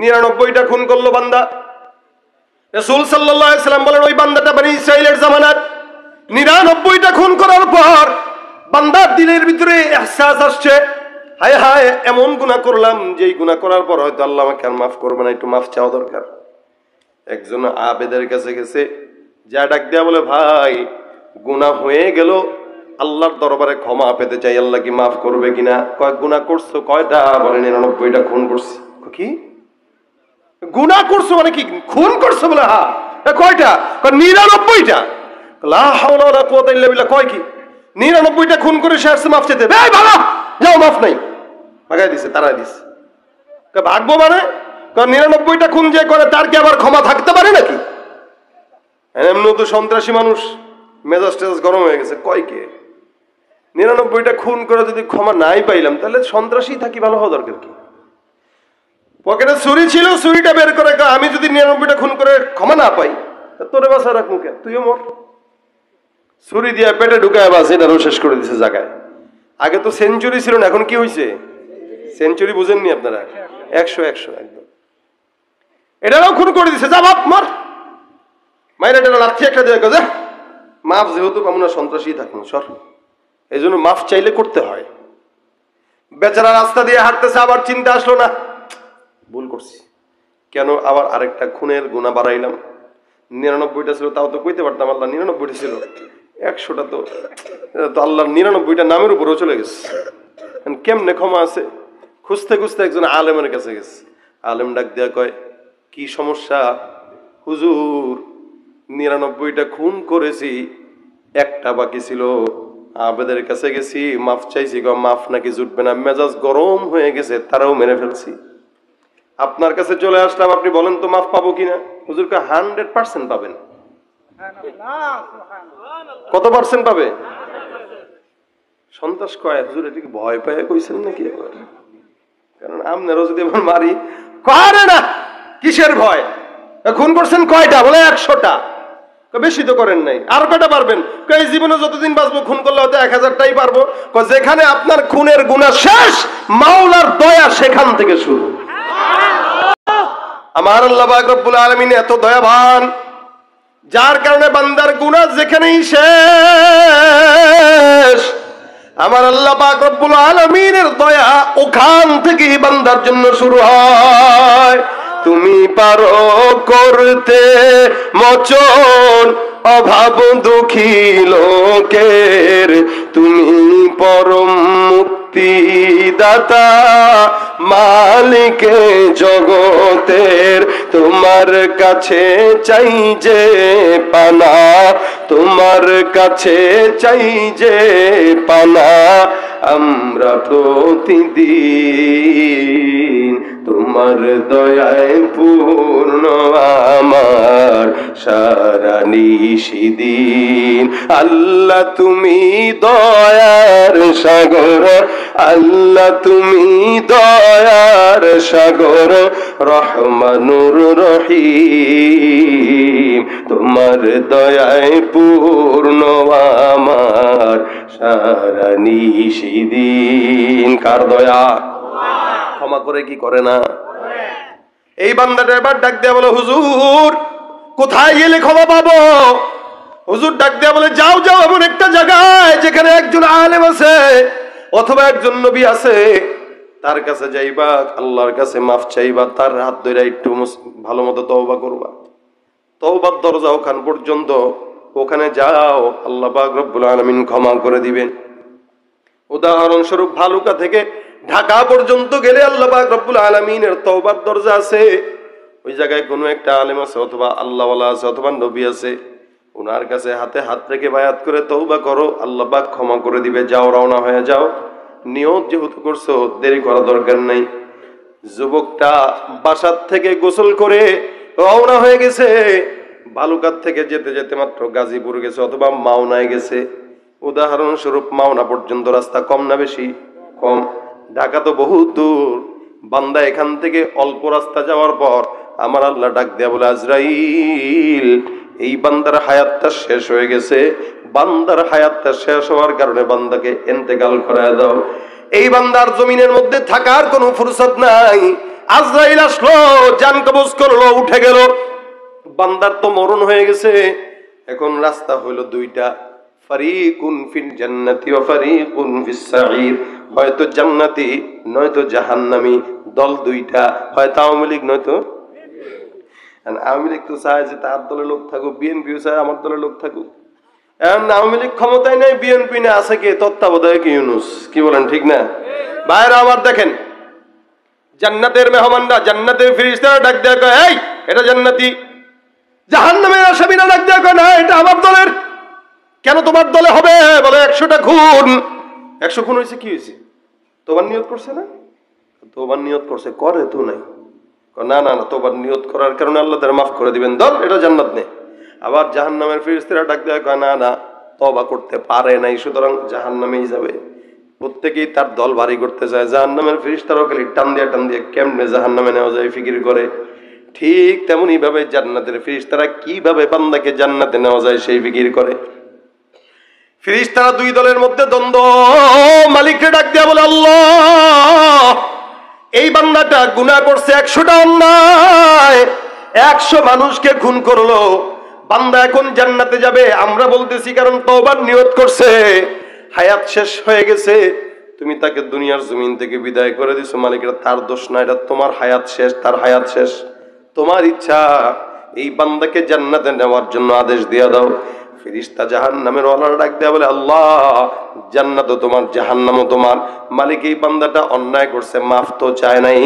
99টা খুন করলো বান্দা। রাসূল সাল্লাল্লাহু আলাইহি সাল্লাম বলেন, ওই বান্দাটা বনি ইসরাইলের জামানার 99টা খুন করার পর বান্দার দিলের ভিতরে ইহসাস আসছে, হায় হায়, এমন গুনাহ করলাম যেই গুনাহ করার পর হয়তো আল্লাহ আমাকে আর মাফ করবে না, একটু মাফ চাওয়া দরকার। একজন আবেদের কাছে গেছে, যা ডাক দেয়া বলে, ভাই গুনাহ হয়ে গেল, আল্লাহর দরবারে ক্ষমা পেতে চাই, আল্লাহ কি মাফ করবে কিনা? কয় গুনাহ করছো কয়টা? বলে 99টা খুন করছি। কি গুনাহ করছো মানে কি? খুন করছো? বলে হ্যাঁ। কয়টা? 99টা। লা হাওলা ওয়ালা কুওয়াতা ইল্লা বিল্লাহ। কয় কি 99টা খুন করে সে আসছে মাফ চেতে? এই বাবা যাও, মাফ নাই, ভাগাই দিছে, তারাই দিছে। ভাগবো মানে 99টা খুন যে করে তার কি আবার ক্ষমা থাকতে পারে নাকি? এমনি তো সন্ত্রাসী মানুষ, মেজাজ টেজাজ গরম হয়ে গেছে। কয় কে 99টা খুন করে যদি ক্ষমা নাই পাইলাম, তাহলে সন্ত্রাসী থাকি, ভালো হওয়া দরকার কি? পকেটে ছুরি ছিল, ছুরিটা বের করে, আমি যদি 99টা খুন করে ক্ষমা না পাই, তোরে বাসা রাখ, মুখে তুইও মর। ছুরি দিয়ে পেটে ঢুকায় বাস এটারও শেষ করে দিছে জায়গায়। আগে তো সেঞ্চুরি ছিল না, এখন কি হয়েছে? সেঞ্চুরি বুঝেননি আপনারা? 100 একদম। এটারও খুন করে দিছে, যা বাপ মার মাইরা টেরা লাথি একটা দিয়ে যা মাফ, যেহেতু আমরা সন্ত্রাসী থাকুন সর। এই জন্য মাফ চাইলে করতে হয়। বেচারা রাস্তা দিয়ে হাঁটতেছে, আবার চিন্তা আসলো না ভুল করছি, কেন আবার আরেকটা খুনের গুনাহ বাড়াইলাম। 99টা ছিল তাও তো কইতে পারতাম, আল্লাহ 99টা ছিল, 100টা তো আল্লাহর 99টা নামের উপরেও চলে গেছে। কেমনে ক্ষমা আছে? খুঁজতে খুঁজতে একজন আলেমের কাছে গেছে। আলেম ডাক দেয়া কয়, কি সমস্যা? হুজুর 99টা খুন করেছি, একটা বাকি ছিল, আবেদের কাছে গেছি, মাফ চাইছি, মাফ নাকি জুটবে না, মেজাজ গরম হয়ে গেছে, তারাও মেরে ফেলছি। আপনার কাছে চলে আসলাম, আপনি বলেন তো মাফ পাবো কিনা? হুজুরকে 100% পাবেন। কত পার্সেন্ট পাবে? সন্ত্রাস কয় হুজুর, এটা কি ভয় পায় কইছেন নাকি? কারণ আপনারও যদি এবার মারি করে না, কিসের ভয়? খুন করছেন কয়টা? বলে 100টা। বেশি তো করেন নাই, আর কয়টা পারবেন? এই জীবনে যতদিন বাঁচবো খুন করলে হয়তো 1000টাই পারবো। যেখানে আপনার খুনের গুনাহ শেষ, মাওলার দয়া সেখান থেকে শুরু। আমার আল্লাহ পাক রব্বুল আলামিন এত দয়াবান, যার কারণে বান্দার গুনাহ যেখানেই শেষ, আমার আল্লাহ পাক রব্বুল আলামিনের দয়া ওখান থেকেই বান্দার জন্য শুরু হয়। তুমি পারো করতে মোচন অভাব দুঃখী লোকের, তুমি পরম মুক্তিদাতা মালিকে জগতের, তোমার কাছে চাই যে পানা, তোমার কাছে চাই যে পানা, আমরা প্রতিদিন তোমার দয়ায় পূর্ণ আমার সারা নিশিদিন। আল্লাহ তুমি দয়ার সাগর, আল্লাহ তুমি দয়ার সাগর, রহমানুর রহিম, তোমার দয়ায় পূর্ণ আমার সারা নিশিদিন। কার দয়া? ক্ষমা করে কি করে না? এই বান্দাটা এবার ডাক দেয়া বলে, হুজুর কোথায় গেলে ক্ষমা পাবো? হুজুর ডাক দেয়া বলে, যাও যাও এমন একটা জায়গায় যেখানে একজন আলেম আছে অথবা একজন নবী আছে, তার কাছে যাইবা, আল্লাহর কাছে মাফ চাইবা, তার হাত ধরে একটু ভালো মতো তওবা করবা। তওবার দরজা ওখান পর্যন্ত, ওখানে যাও, আল্লাহ পাক রব্বুল আলামিন ক্ষমা করে দিবেন। উদাহরণস্বরূপ ভালুকা থেকে ঢাকা পর্যন্ত গেলে আল্লাহ পাক রব্বুল আলামিনের তওবার দরজা আছে। ওই জায়গায় কোনো একটা আলেম আছে অথবা আল্লাহওয়ালা আছে অথবা নবী আছে, ওনার কাছে হাতে হাত রেখে বায়াত করে তওবা করো, আল্লাহ পাক ক্ষমা করে দিবে। যাও, রওনা হয়ে যাও। নিয়ত যেহেতু করছো, দেরি করা দরকার নাই। যুবকটা বাসার থেকে গোসল করে রওনা হয়ে গেছে। বালুকার থেকে যেতে যেতে মাত্র গাজীপুর গেছে অথবা মাওনায় গেছে। উদাহরণস্বরূপ মাওনা পর্যন্ত রাস্তা কম না বেশি? কম। ঢাকা তো বহুত দূর। বান্দা এখান থেকে অল্প রাস্তা যাওয়ার পর আমার আল্লাহ ডাক দেয়া বলে, আজরাইল এই বান্দার হায়াতটা শেষ হয়ে গেছে, বান্দার হায়াতটা শেষ হওয়ার কারণে বান্দাকে ইন্তেকাল করায় দাও। এই বান্দার জমিনের মধ্যে থাকার কোনো ফুরসত নাই। আজরাইল আসলো, জান কবজ করলো, উঠে গেল। বান্দার তো মরণ হয়ে গেছে। এখন রাস্তা হইল দুইটা, ফারিকুন ফিল জান্নাতি ওয়া ফারিকুন ফিস সাঈর। হয়তো জান্নাতি নয়তো জাহান্নামী দল দুইটা, হয়তো আওয়ামী লীগ নয়তো। আওয়ামী লীগ তো চায় যে তার দলের লোক থাকুক, বিএনপিও চায় আমার দলের লোক থাকুক। এখন আওয়ামী লীগ ক্ষমতায় নেই, বিএনপি না আছে কে? তত্ত্বাবধায়ক ইউনূস। কি বলেন, ঠিক না? ভাইরা আমার দেখেন, জান্নাতের মেহমানরা, জান্নাতের ফেরেশতারা ডাক দেয়া কয়, এই এটা জান্নাতি। জাহান্নামের আসামিরা ডাক দেয়া কয়, না এটা আমার দলের। কেন তোমার দলে হবে? বলে 100টা খুন। 100 খুন হয়েছে, কি হয়েছে? তোবার নিয়ত করছে না? তোবার নিয়ত করছে, করে তো নাই। না না না, তোবার নিয়ত করার কারণে আল্লাহ তাআলা মাফ করে দিবেন, দল এটা জান্নাত নেই। আবার জাহান্নামের ফেরেশতারা ডাক দেয়া কয়, না না তওবা করতে পারে নাই, সুতরাং জাহান্নামেই যাবে। প্রত্যেকেই তার দল ভারী করতে চায়। জাহান্নামের ফেরেশতারাও খালি টান দিয়ে কেমনে জাহান্নামে নেওয়া যায় ফিকির করে। ঠিক তেমনি ভাবে জান্নাতের ফেরেশতারা কিভাবে বান্দাকে জান্নাতে নেওয়া যায় সেই ফিকির করে। ফেরেশতারা দুই দলের মধ্যে দ্বন্দ্ব। মালিককে ডাক দিয়া বলে, আল্লাহ, এই বান্দাটা গুনাহ করছে 100টা অন্যায়, 100 মানুষকে খুন করলো, বান্দা এখন জান্নাতে যাবে। আমরা বলতেছি কারণ তওবার নিয়ত করছে, হায়াত শেষ হয়ে গেছে, তুমি তাকে দুনিয়ার জমিন থেকে বিদায় করে দিছো। মালিকের তার দোষ না, এটা তোমার হায়াত শেষ, তার হায়াত শেষ, তোমার ইচ্ছা, এই বান্দাকে জান্নাতে নেওয়ার জন্য আদেশ দিয়া দাও। ফেরেশতা জাহান্নামের ওয়ালার ডাক দেয়া বলে, আল্লাহ, জান্নাতও তোমার, জাহান্নামও তোমার। মালিক এই বান্দাটা অন্যায় করছে, মাফ তো চায় নাই,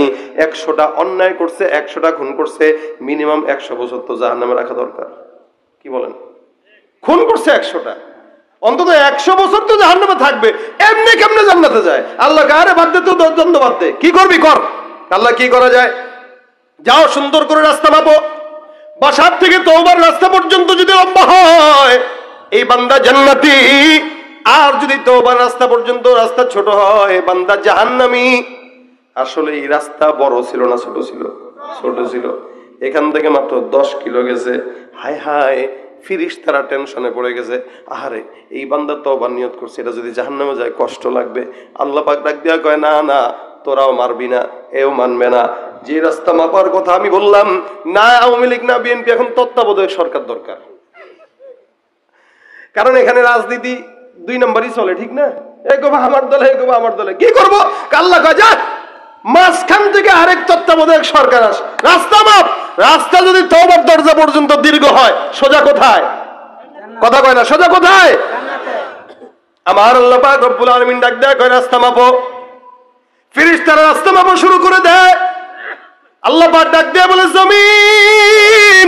100টা অন্যায় করছে, 100টা খুন করছে, মিনিমাম 100 বছর তো জাহান্নামে রাখা দরকার। কি বলেন? খুন করছে 100টা, অন্তত 100 বছর তো জাহান্নামে থাকবে, এমনি কেমনে জান্নাতে যায়? আল্লাহ কারে বাদ দে, তো দ্বন্দ্ব বাদ দে, কি করবি কর। আল্লাহ কি করা যায়? যাও সুন্দর করে রাস্তা মাপো, বাসার থেকে তওবার রাস্তা পর্যন্ত যদি লম্বা হয় এই বান্দা জান্নাতি, আর যদি তওবার রাস্তা পর্যন্ত রাস্তা ছোট হয় বান্দা জাহান্নামী। আসলে এই রাস্তা বড় ছিল না ছোট ছিল? ছোট ছিল। এখান থেকে মাত্র 10 কিলো গেছে। হায় হায়, ফেরেশতারা টেনশনে পড়ে গেছে, আহারে এই বান্দা তওবার নিয়ত করছে, এটা যদি জাহান্নামে যায় কষ্ট লাগবে। আল্লাহ পাক ডাক দিয়া কয়, না না, তোরাও মারবি না, এও মানবে না। যে রাস্তা মাপার কথা আমি বললাম, না আওয়ামী লীগ না বিএনপি, এখন তত্ত্বাবধায়ক সরকার দরকার। কারণ এখানে রাজনীতি 2 নম্বরই চলে, ঠিক না? এই গোবা আমার দলে, এই গোবা আমার দলে, কি করবো? আল্লাহ কয়, যা মাঝখান থেকে আরেক তত্ত্বাবধায়ক সরকার আস, রাস্তা মাপ। রাস্তা যদি তওবার দরজা পর্যন্ত দীর্ঘ হয়, সোজা কোথায়? কথা কয় না, সোজা কোথায়? আমার আল্লাহ পাক রব্বুল আলামিন ডাক দেয়, কয় রাস্তা মাপো। ফেরেশতারা রাস্তা মাপা শুরু করে দেয়। আল্লাহ পাক ডাক দিয়ে বলে, জমিন,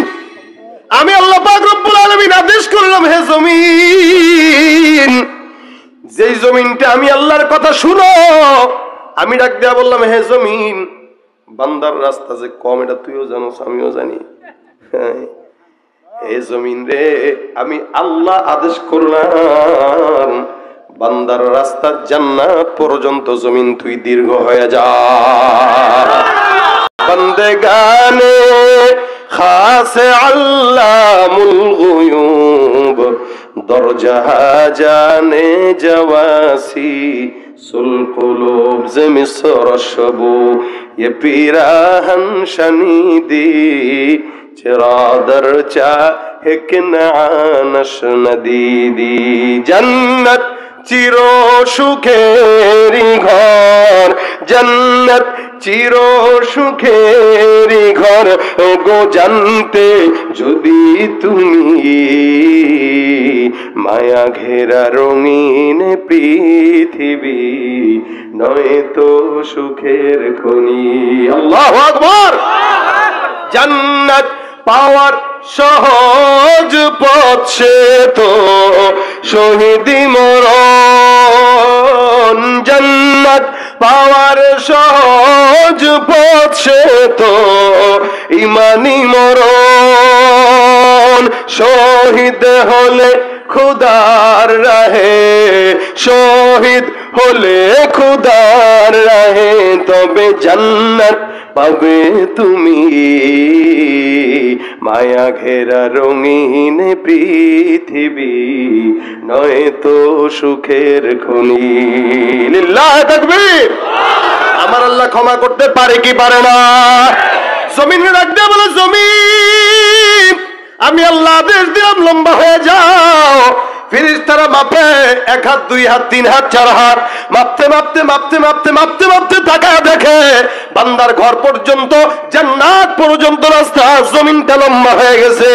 আমি আল্লাহ পাক রব্বুল আলামিন আদেশ করলাম, হে জমিন, যেই জমিনটা আমি আল্লাহর কথা শুনো, আমি ডাক দিয়া বললাম, হে জমিন, বান্দার রাস্তা যে কম এটা তুইও জানোস, আমিও জানি। হে জমিন রে, আমি আল্লাহ আদেশ করলাম, বান্দার রাস্তা জান্নাত পর্যন্ত জমিন তুই দীর্ঘ হয়ে যা। বন্দেগানে খাসে আল্লামুল গুয়ুব, দরজা জানে জওয়াসি সুল কুলুব, যে মিসর শবু ये पीराहन शनीदी, चिरादर चाहे किनानश नदीदी। जन्नत চির সুখেরি ঘর, জান্নাত চির সুখেরি ঘর গো, জানতে যদি তুমি মায়া ঘেরা রঙিন পৃথিবী, নয়তো সুখের খনি। আল্লাহু আকবার। জান্নাত পাওয়ার সহজ পথ সে তো শহীদি মরণ, জান্নাত পাওয়ার সহজ পথ সে তো ইমানি মরণ। শহীদ হলে খুদার রাহে, শহীদ হলে খুদার রাহে, তবে জান্নাত পাবে তুমি মায়া ঘেরা রঙিন পৃথিবী, নয়তো সুখের খনি। লিল্লাহ তাকবীর। আমার আল্লাহ ক্ষমা করতে পারে কি পারে না? জমিনে রাখতে বলে, জমিন, আমি আল্লাহ আদেশ দিলাম লম্বা হয়ে যাও। ফেরেশতারা মাপে, 1 হাত 2 হাত 3 হাত 4 হাত, মাপতে মাপতে মাপতে মাপতে মাপতে মাপতে তাকায় দেখে বান্দার ঘর পর্যন্ত, জান্নাত পর্যন্ত রাস্তা, জমিনটা লম্বা হয়ে গেছে।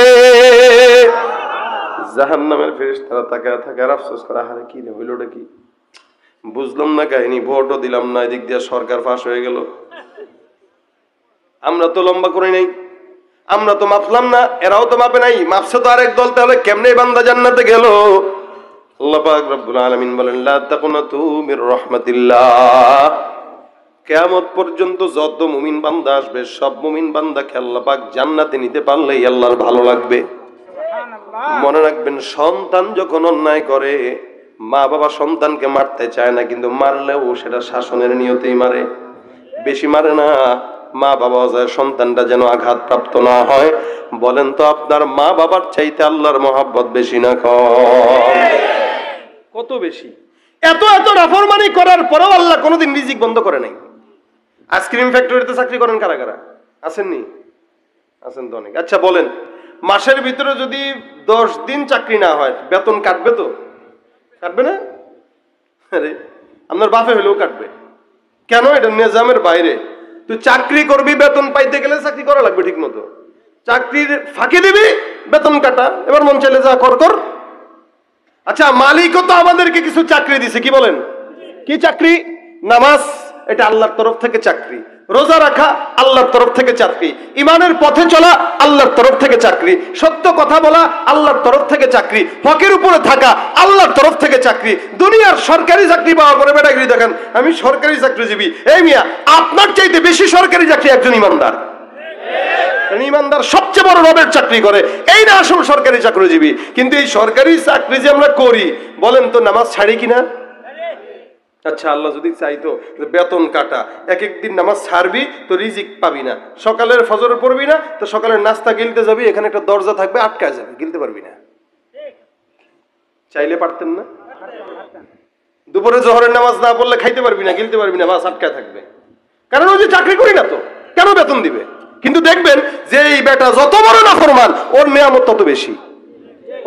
জাহান্নামের ফেরেশতারা তাকায় থাকে আর আফসোস করে, আরে কি রে হইলোটা কি? বুঝলাম না কাহিনী, ভোটও দিলাম না, এদিক দিয়ে সরকার ফাঁস হয়ে গেল। আমরা তো লম্বা করি নাই, আমরা তো মাপলাম না, এরাও তো মাপে নাই, মাপছে তো আরেক দল, তাহলে কেমনে বান্দা জান্নাতে গেল? আল্লাহ পাক রব্বুল আলামিন বলেন, লা তাকুনাতু মির রাহমাতিল্লাহ। কিয়ামত পর্যন্ত যত মুমিন বান্দা আসবে, সব মুমিন বান্দাকে আল্লাহ পাক জান্নাতে নিতে পারলেই আল্লাহর ভালো লাগবে। মনে রাখবেন, সন্তান যখন অন্যায় করে, মা বাবা সন্তানকে মারতে চায় না, কিন্তু মারলেও সেটা শাসনের নিয়তেই মারে, বেশি মারে না। মা বাবা যায় সন্তানটা যেন আঘাত প্রাপ্ত না হয়। বলেন তো, আপনার মা বাবার চাইতে আল্লাহর মহব্বত বেশি না কম? কত বেশি। এত এত নাফরমানি করার পরেও আল্লাহ কোনোদিন রিজিক বন্ধ করে নাই। আইসক্রিম ফ্যাক্টরিতে চাকরি করেন কারা কারা? আসেননি? আছেন তো অনেক। আচ্ছা বলেন, মাসের ভিতরে যদি 10 দিন চাকরি না হয় বেতন কাটবে তো? কাটবে না? আরে আপনার বাপে হলেও কাটবে। কেন? এটা নিজামের বাইরে। তুই চাকরি করবি, বেতন পাইতে গেলে চাকরি করা লাগবে ঠিক মতো। চাকরির ফাঁকি দিবি, বেতন কাটা। এবার মন চাইলে যা কর কর। আচ্ছা, মালিকও তো আমাদেরকে কিছু চাকরি দিছে, কি বলেন? কি চাকরি? নামাজ, এটা আল্লাহর তরফ থেকে চাকরি। রোজা রাখা আল্লাহর তরফ থেকে চাকরি। ইমানের পথে চলা আল্লাহর তরফ থেকে চাকরি। সত্য কথা বলা আল্লাহর তরফ থেকে চাকরি। হকের উপরে থাকা আল্লাহর তরফ থেকে চাকরি। দুনিয়ার সরকারি চাকরি পাওয়ার পরে বেটাগিরি দেখেন, আমি সরকারি চাকরিজীবী। এই মিয়া, আপনার চাইতে বেশি সরকারি চাকরি একজন ইমানদার। ইমানদার সবচেয়ে বড় রবের চাকরি করে, এই না আসল সরকারি চাকরিজীবী। কিন্তু এই সরকারি চাকরি যে আমরা করি, বলেন তো নামাজ ছাড়ি কিনা? আচ্ছা, আল্লাহ যদি চাইতো বেতন কাটা, এক একদিন নামাজ ছাড়বি তো রিজিক পাবি না, সকালের ফজর পড়বি না তো সকালের নাস্তা গিলতে যাবি, এখানে একটা দরজা থাকবে, আটকায় যাবে, গিলতে পারবি না। চাইলে পারতেন না? দুপুরে জোহরের নামাজ না পড়লে খাইতে পারবি না, গিলতে পারবি না, মাছ আটকায় থাকবে। কারণ ওই যে চাকরি করি না তো, কেন বেতন দিবে? কিন্তু দেখবেন যে এই বেটা যত বড় নাফরমান, ওর নিয়ামত তত বেশি।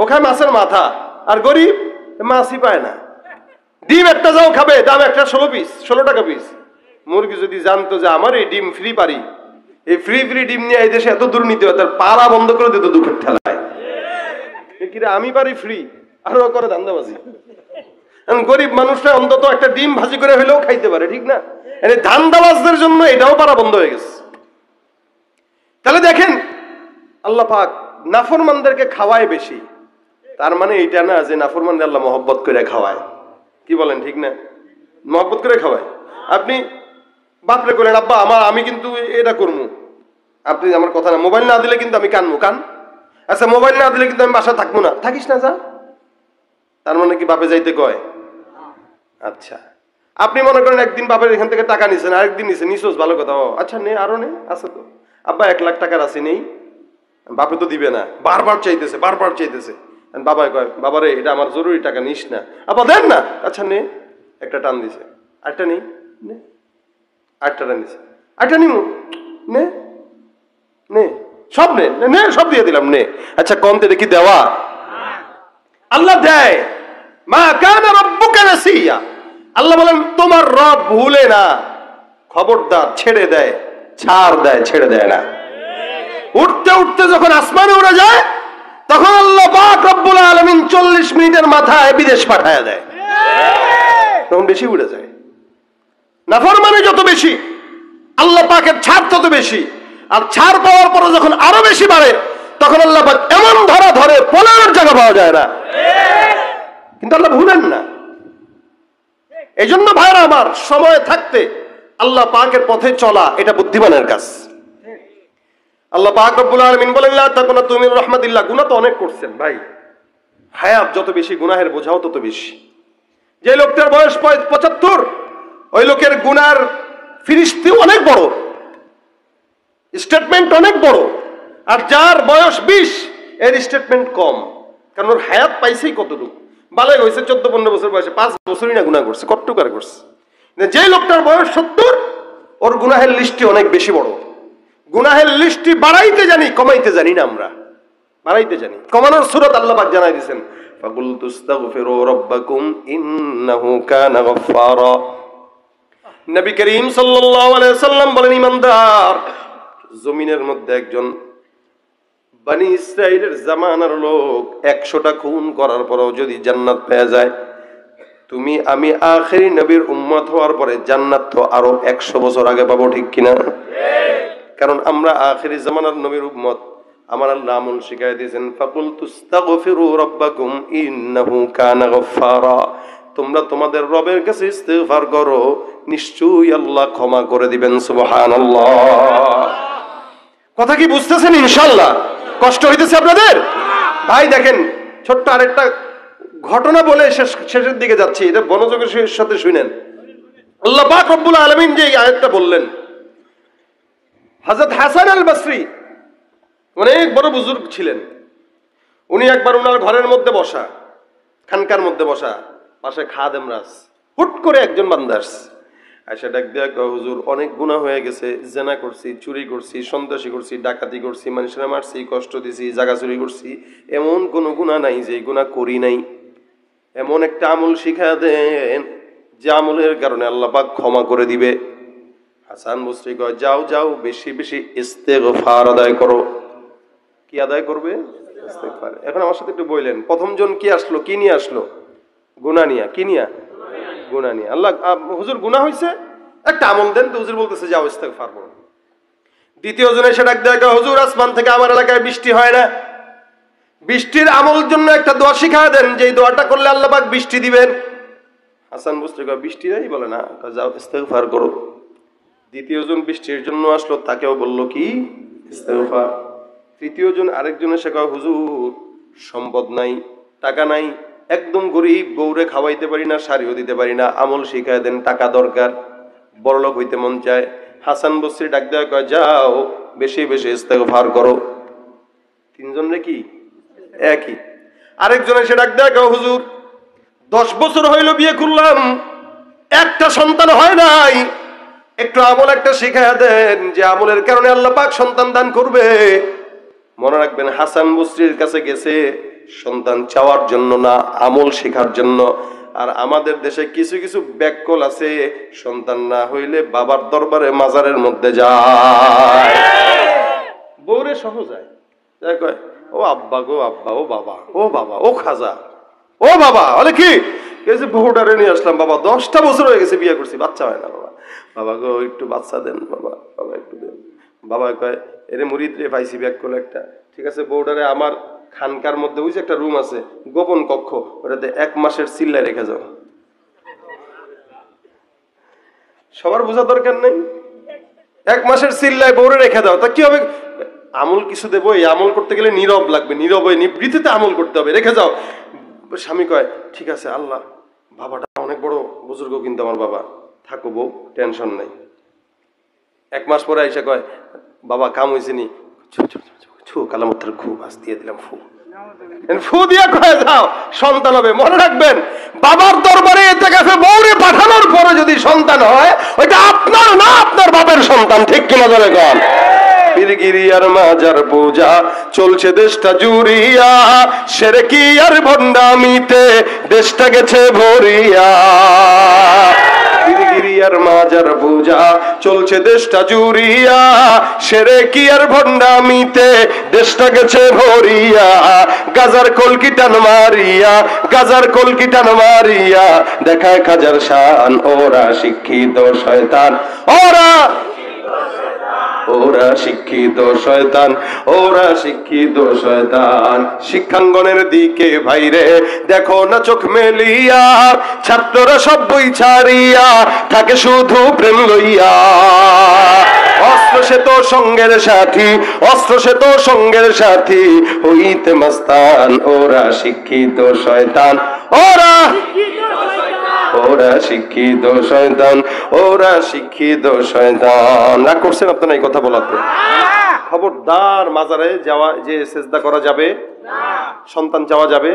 ওখানে মাছের মাথা, আর গরিব মাছই পায় না। ডিম একটা যাও খাবে, দাম একটা 16 টাকা পিস। মুরগি যদি জানতো যে আমার এই ডিম ফ্রি পারি, এই ফ্রি ডিম নিয়ে এই দেশে এত দুর্নীতি হয়, তার পাড়া বন্ধ করে দিত দুঃখের ঠেলায়। কিরে আমি পারি ফ্রি, আরো করে ধান্দাবাজি। গরিব মানুষরা অন্তত একটা ডিম ভাজি করে হলেও খাইতে পারে, ঠিক না? ধান্দাবাজদের জন্য এটাও পাড়া বন্ধ হয়ে গেছে। তাহলে দেখেন, আল্লাহ পাক নাফরমানদেরকে খাওয়ায় বেশি। তার মানে এইটা না যে নাফরমানদের আল্লাহ মহব্বত করে খাওয়ায়। কি বলেন, ঠিক না? মহব্বত করে খাওয়ায়। আপনি বাপরে করলেন, আব্বা আমি কিন্তু এটা করবো, আপনি আমার কথা না, মোবাইল না দিলে কিন্তু আমি কানবো, কান। আচ্ছা, মোবাইল না দিলে কিন্তু আমি বাসা থাকবো না, থাকিস না, যা। তার মানে কি বাপে যাইতে কয়? আচ্ছা, আপনি মনে করেন একদিন বাপের এখান থেকে টাকা নিছেন, আরেকদিন নিছেন, নিছোস, ভালো কথা। আচ্ছা নে, আরো নে, আছে তো। আব্বা 1 লাখ টাকার আছে, নেই। বাপে তো দিবে না, বারবার চাইতেছে। বাবা কয়, বাবারে এটা আমার জরুরি টাকা, নিস না। আব্বা দেন না। আচ্ছা নে, একটা টান দিছে, আরেকটা নেই, নে, আরেকটা টান দিছে, আরেকটা নিমু, নে নে, সব নে নে, সব দিয়ে দিলাম, নে। আচ্ছা কমতে দেখি দেওয়া? আল্লাহ দেয়। মা কানা রাব্বুকা নাসিয়া। আল্লাহ বলেন তোমার রব ভুলে না, খবরদার, ছেড়ে দেয়, ছাড় দেয়, ছেড়ে দেয় না। উঠতে উঠতে যখন আসমানে উড়ে যায়, তখন আল্লাহ পাক রব্বুল আলামিন 40 মিনিটের মাথায় বিদেশ পাঠায় দেয়, তখন বেশি উড়ে যায়। নাফরমানি যত বেশি, আল্লাহ পাকের ছাড় তত বেশি। আর ছাড় পাওয়ার পরে যখন আরো বেশি বাড়ে, তখন আল্লাহ পাক এমন ধরে পলানোর জায়গা পাওয়া যায় না। কিন্তু আল্লাহ ভুলেন না। এই জন্য ভাইরা আমার, সময় থাকতে আল্লাহ পাকের পথে চলা এটা বুদ্ধিমানের কাজ। আল্লাহ পাক রব্বুল আলামিন বলেন, লা তাকুনাতু মির রাহমাতিল্লাহ। গুনাহ তো অনেক করছেন ভাই, হায়াত যত বেশি গুনাহের বোঝাও তত বেশি। যে লোকটার বয়স 75, ওই লোকের গুনার ফিরিস্তি অনেক বড়, স্টেটমেন্ট অনেক বড়। আর যার বয়স 20, এর স্টেটমেন্ট কম, কারণ ওর হায়াত পাইছেই কতটুকু। বালেগ হয়েছে 14-15 বছর বয়সে, 5 বছরই না গুনাহ করছে, কতটুকু করছে। যে লোকটার বয়স 70, ওর গুনাহের লিস্টটি অনেক বেশি বড়। গুনাহের লিস্টটি বাড়াইতে জানি, কমাইতে জানি না আমরা। বাড়াইতে জানি, কমানোর সূরত আল্লাহ পাক জানাই দিয়েছেন, ফাকুলতু আস্তাগফিরু রাব্বাকুম ইন্নাহু কানা গাফফারা। নবী করিম সাল্লাল্লাহু আলাইহি ওয়াসাল্লাম বলেন, ইমানদার জমিনের মধ্যে একজন বনি ইসরাইলের জামানার লোক 100টা খুন করার পরেও যদি জান্নাত পেয়ে যায়, তুমি আমি আখেরি নবীর উম্মত হওয়ার পরে জান্নাত তো আরো 100 বছর আগে পাবো, ঠিক কিনা? কারণ আমরা আখেরি জামানার নবীর উম্মত। আমার আল্লাহ আমল শিখাই দিয়েছেন, ফাকুলতু আস্তাগফিরু রাব্বাকুম ইন্নাহু কানা গাফফারা। তোমরা তোমাদের রবের কাছে ইস্তিগফার করো, নিশ্চয়ই আল্লাহ ক্ষমা করে দিবেন। সুবহানাল্লাহ। কথা কি বুঝতেছেন? ইনশাআল্লাহ। কষ্ট হইতেছে আপনাদের? ভাই দেখেন, ছোট্ট আরেকটা ঘটনা বলে শেষের দিকে যাচ্ছি, এটা মনোযোগের সাথে শুনেন। আল্লাহ পাক রব্বুল আলামিন যে আয়াতটা বললেন, হযরত হাসান আল বসরি অনেক বড় বুজুর্গ ছিলেন। উনি একবার ওনার ঘরের মধ্যে বসা, খানকার মধ্যে বসা, পাশে খাদেম রাস, হুট করে একজন বান্দা আসছে, আয়সা ডাক দিয়া কয়, হুজুর অনেক গুনাহ হয়ে গেছে, জেনা করছি, চুরি করছি, সন্ত্রাসী করছি, ডাকাতি করছি, মানুষেরা মারছি, কষ্ট দিছি, জায়গা চুরি করছি, এমন কোনো গুনাহ নাই যে গুনাহ করি নাই। এমন একটা আমল শিখা দেন যে আমলের কারণে আল্লাহ পাক ক্ষমা করে দিবে। হাসান বসরি কয়, যাও যাও বেশি বেশি ইস্তেগফার আদায় করো। কি আদায় করবে? ইস্তেগফার। এখন আমার সাথে একটু বললেন, প্রথম জন কি আসলো, কি নিয়ে আসলো? গুনাহ নিয়া। কি নিয়া? গুনাহ নিয়া। আল্লাহ, হুজুর গুনাহ হয়েছে, একটা আমল দেন। তো হুজুর বলতেছে যাও ইস্তেগফার করো। দ্বিতীয় জন এসে ডাক দেয়, হুজুর আসমান থেকে আমার এলাকায় বৃষ্টি হয় না, বৃষ্টির আমল জন্য একটা দোয়া শিখা দেন, যে দোয়াটা করলে আল্লাহ পাক বৃষ্টি দিবেন। হাসান বসরি কয়, বৃষ্টি নাই? বলে না, যাও ইস্তেগফার করো। দ্বিতীয় জন বৃষ্টির জন্য আসলো, তাকেও বললো কি? ইস্তেগফার। তৃতীয় জন আরেকজন এসে কয়, হুজুর সম্পদ নাই, টাকা নাই, একদম গরিব, গৌরে খাওয়াইতে পারি না, শাড়িও দিতে পারি না, আমল শিখায় দেন, টাকা দরকার, বড়লোক হইতে মন চায়। হাসান বসরি ডাক দেওয়া কয়, যাও বেশি বেশি ইস্তেগফার করো। তিনজনে কি একই। আরেকজন এসে ডাক দেওয়া কয়, হুজুর 10 বছর হইল বিয়ে করলাম, একটা সন্তান হয় নাই, একটু আমল একটা শিখাইয়া দেন যে আমলের কারণে আল্লাহ পাক সন্তান দান করবে। মনে রাখবেন, হাসান বসরির কাছে গেছে সন্তান চাওয়ার জন্য না, আমল শেখার জন্য। আর আমাদের দেশে কিছু কিছু ব্যাককল আছে, সন্তান না হইলে বাবার দরবারে মাজারের মধ্যে যায়, বউরে সহ যায়, কয় ও আব্বা গো আব্বা, ও বাবা, ও বাবা, ও খাজা, ও বাবা। বলে কি বউটারে নিয়ে আসলাম বাবা, 10টা বছর হয়ে গেছে বিয়ে করছি, বাচ্চা হয় না বাবা, বাবা গো একটু বাচ্চা দেন বাবা, বাবা একটু দেন। বাবা কয়, এরে মুরিদ রে পাইছি ব্যাক করলো একটা, ঠিক আছে বউটারে আমার খানকার মধ্যে ওই যে একটা রুম আছে, গোপন কক্ষ, ওটাতে 1 মাসের চিল্লায় রেখে যাও। সবার বোঝা দরকার নেই, 1 মাসের চিল্লায় বউরে রেখে দাও, তা কি হবে? আমল কিছু দেবো, এই আমল করতে গেলে নীরব লাগবে, নীরবে নিবৃত্তিতে আমল করতে হবে, রেখে যাও। স্বামী কয়, ঠিক আছে আল্লাহ, বাবাটা অনেক বড় বুজুর্গ কিন্তু আমার বাবা, থাকো বউ, টেনশন নাই। 1 মাস পরে এসে কয়, বাবা কাম হয়েছে নি? ছু কালামুত্তার ঘু বাস দিয়ে দিলাম, ফু দিয়া কয়ে যাও, সন্তান হবে। মনে রাখবেন, বাবার দরবারে এতে কাছে বউরে পাঠানোর পরে যদি সন্তান হয়, ওইটা আপনার না, আপনার বাপের সন্তান। ঠিক কিনা ধরে কন? পীরগিরিয়ার মাজার পূজা চলছে দেশটা জুড়িয়া, সেরেকি আর ভণ্ডামিতে দেশটা গেছে ভরিয়া। পীরগিরিয়ার মাজার পূজা চলছে দেশটা জুড়িয়া, সেরেকি আর ভণ্ডামিতে দেশটা গেছে ভরিয়া। গাজার কলকিটান মারিয়া, গাজার কলকিটান মারিয়া দেখায় খাজার শান, ওরা শিক্ষিত শয়তান, ওরা শিক্ষিত শয়তান, ওরা শিক্ষিত শয়তান। শিক্ষাঙ্গনের দিকে ভাইরে দেখো না চোখ মেলিয়া, ছাত্ররা সব বই ছাড়িয়া থাকে শুধু প্রেম লইয়া। অস্ত্র সে তো সঙ্গের সাথী, অস্ত্র সে তো সঙ্গের সাথী, হইতে মাস্তান, ওরা শিক্ষিত শয়তান, ওরা শিক্ষিত শয়তান, ওরা শিক্ষিত শয়তান। রাগ করছেন আপনারা এই কথা বলাতে? খবরদার মাজারে যাওয়া, যে সেজদা করা যাবে না, সন্তান চাওয়া যাবে,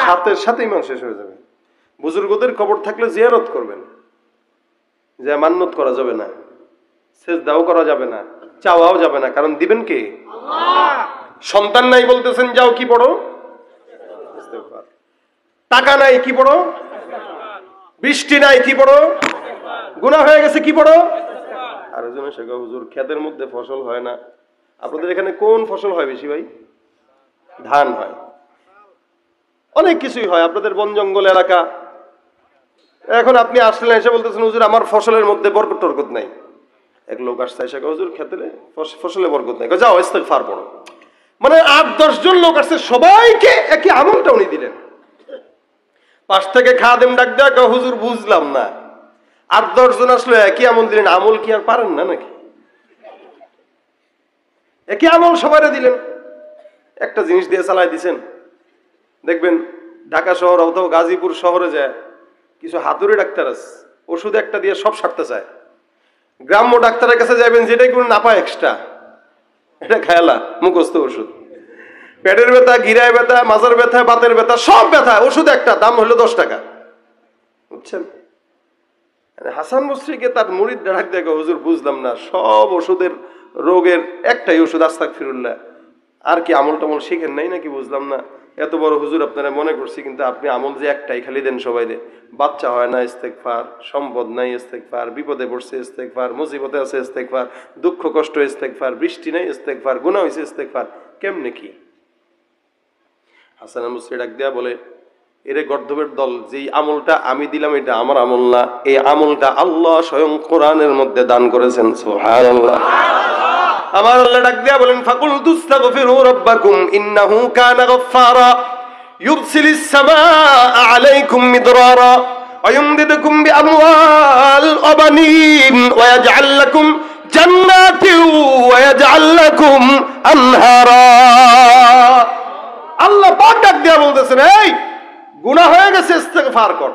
সাথে সাথে ইমান শেষ হয়ে যাবে। বুজুর্গদের কবর থাকলে জিয়ারত করবেন, যে মান্নত করা যাবে না, সেজদাও করা যাবে না, চাওয়াও যাবে না, কারণ দিবেন কে? আল্লাহ। সন্তান নাই বলতেছেন, যাও কি পড়ো? টাকা নাই কি পড়ো? বৃষ্টি নাই কি পড়ো? গুনাহ হয়ে গেছে কি পড়ো? আর একজনের সঙ্গে, হুজুর ক্ষেতের মধ্যে ফসল হয় না। আপনাদের এখানে কোন ফসল হয় বেশি ভাই? ধান হয়, অনেক কিছুই হয়, আপনাদের বন জঙ্গল এলাকা। এখন আপনি আসলেন, এসে বলতেছেন, হুজুর আমার ফসলের মধ্যে বরকত টরকত নাই। এক লোক আসছে, এসে হুজুর ক্ষেতের ফসলে বরকত নাই, যাও ইস্তেগফার পড়ো। মানে 8-10 জন লোক আসছে, সবাইকে একই আমলটা উনি দিলেন। পাশ থেকে খাদেম ডাক দেয়া, হুজুর বুঝলাম না, 8-10 জন আসলো, একই আমল দিলেন, আমল কি আর পারেন না নাকি? একই আমল সবাই দিলেন, একটা জিনিস দিয়ে চালাই দিছেন। দেখবেন ঢাকা শহর অথবা গাজীপুর শহরে যায় কিছু হাতুড়ি ডাক্তার আছে, ওষুধ একটা দিয়ে সব সারতে চায়। গ্রাম্য ডাক্তারের কাছে যাবেন, যেটাই কোনো না পায় এক্সট্রা, এটা খেয়ালা মুখস্থ ওষুধ। পেটের ব্যথা, গিরায় ব্যথা, মাজার ব্যথা, বাতের ব্যথা, সব ব্যথা ওষুধ একটা, দাম হলো 10 টাকা। বুঝছেন? হাসান বসরিকে তার মুরিদ ডাক দেখো, হুজুর বুঝলাম না, সব ওষুধের রোগের একটাই ওষুধ আস্তাগফিরুল্লাহ, আর কি আমল টামল শিখেন নাই নাকি বুঝলাম না। এত বড় হুজুর আপনারা মনে করছি, কিন্তু আপনি আমল যে একটাই খালি দেন সবাইরে। বাচ্চা হয় না ইস্তেগফার, সম্পদ নাই ইস্তেগফার, বিপদে পড়ছে ইস্তেগফার, মুসিবতে আছে ইস্তেগফার, দুঃখ কষ্ট ইস্তেগফার, বৃষ্টি নাই ইস্তেগফার, গুনাহ হইছে ইস্তেগফার, কেমনে কি? হাসান বসরি ডাক দেয়া বলে, এরে গর্দবের দল, যেই আমলটা আমি দিলাম এটা আমার আমল না, এই আমলটা আল্লাহ স্বয়ং কোরআনের মধ্যে দান করেছেন। সুবহানাল্লাহ। আমার আল্লাহ ডাক দিয়া বলেন, ফাকুল তুস্তাগফিরু রাব্বাকুম ইন্নাহু কানা গফফারা ইউরসিলিস সামাআ আলাইকুম মিদরারা ওয়া ইউমদিদুকুম বিআমওয়াল ওয়া বানিন ওয়া ইয়াজআল লাকুম জান্নাতিন ওয়া ইয়াজআল লাকুম আনহারা। আল্লাহ পাক ডাক দিয়া বলতেছেন, এই গুনাহ হয়ে গেছে, ইস্তেগফার কর,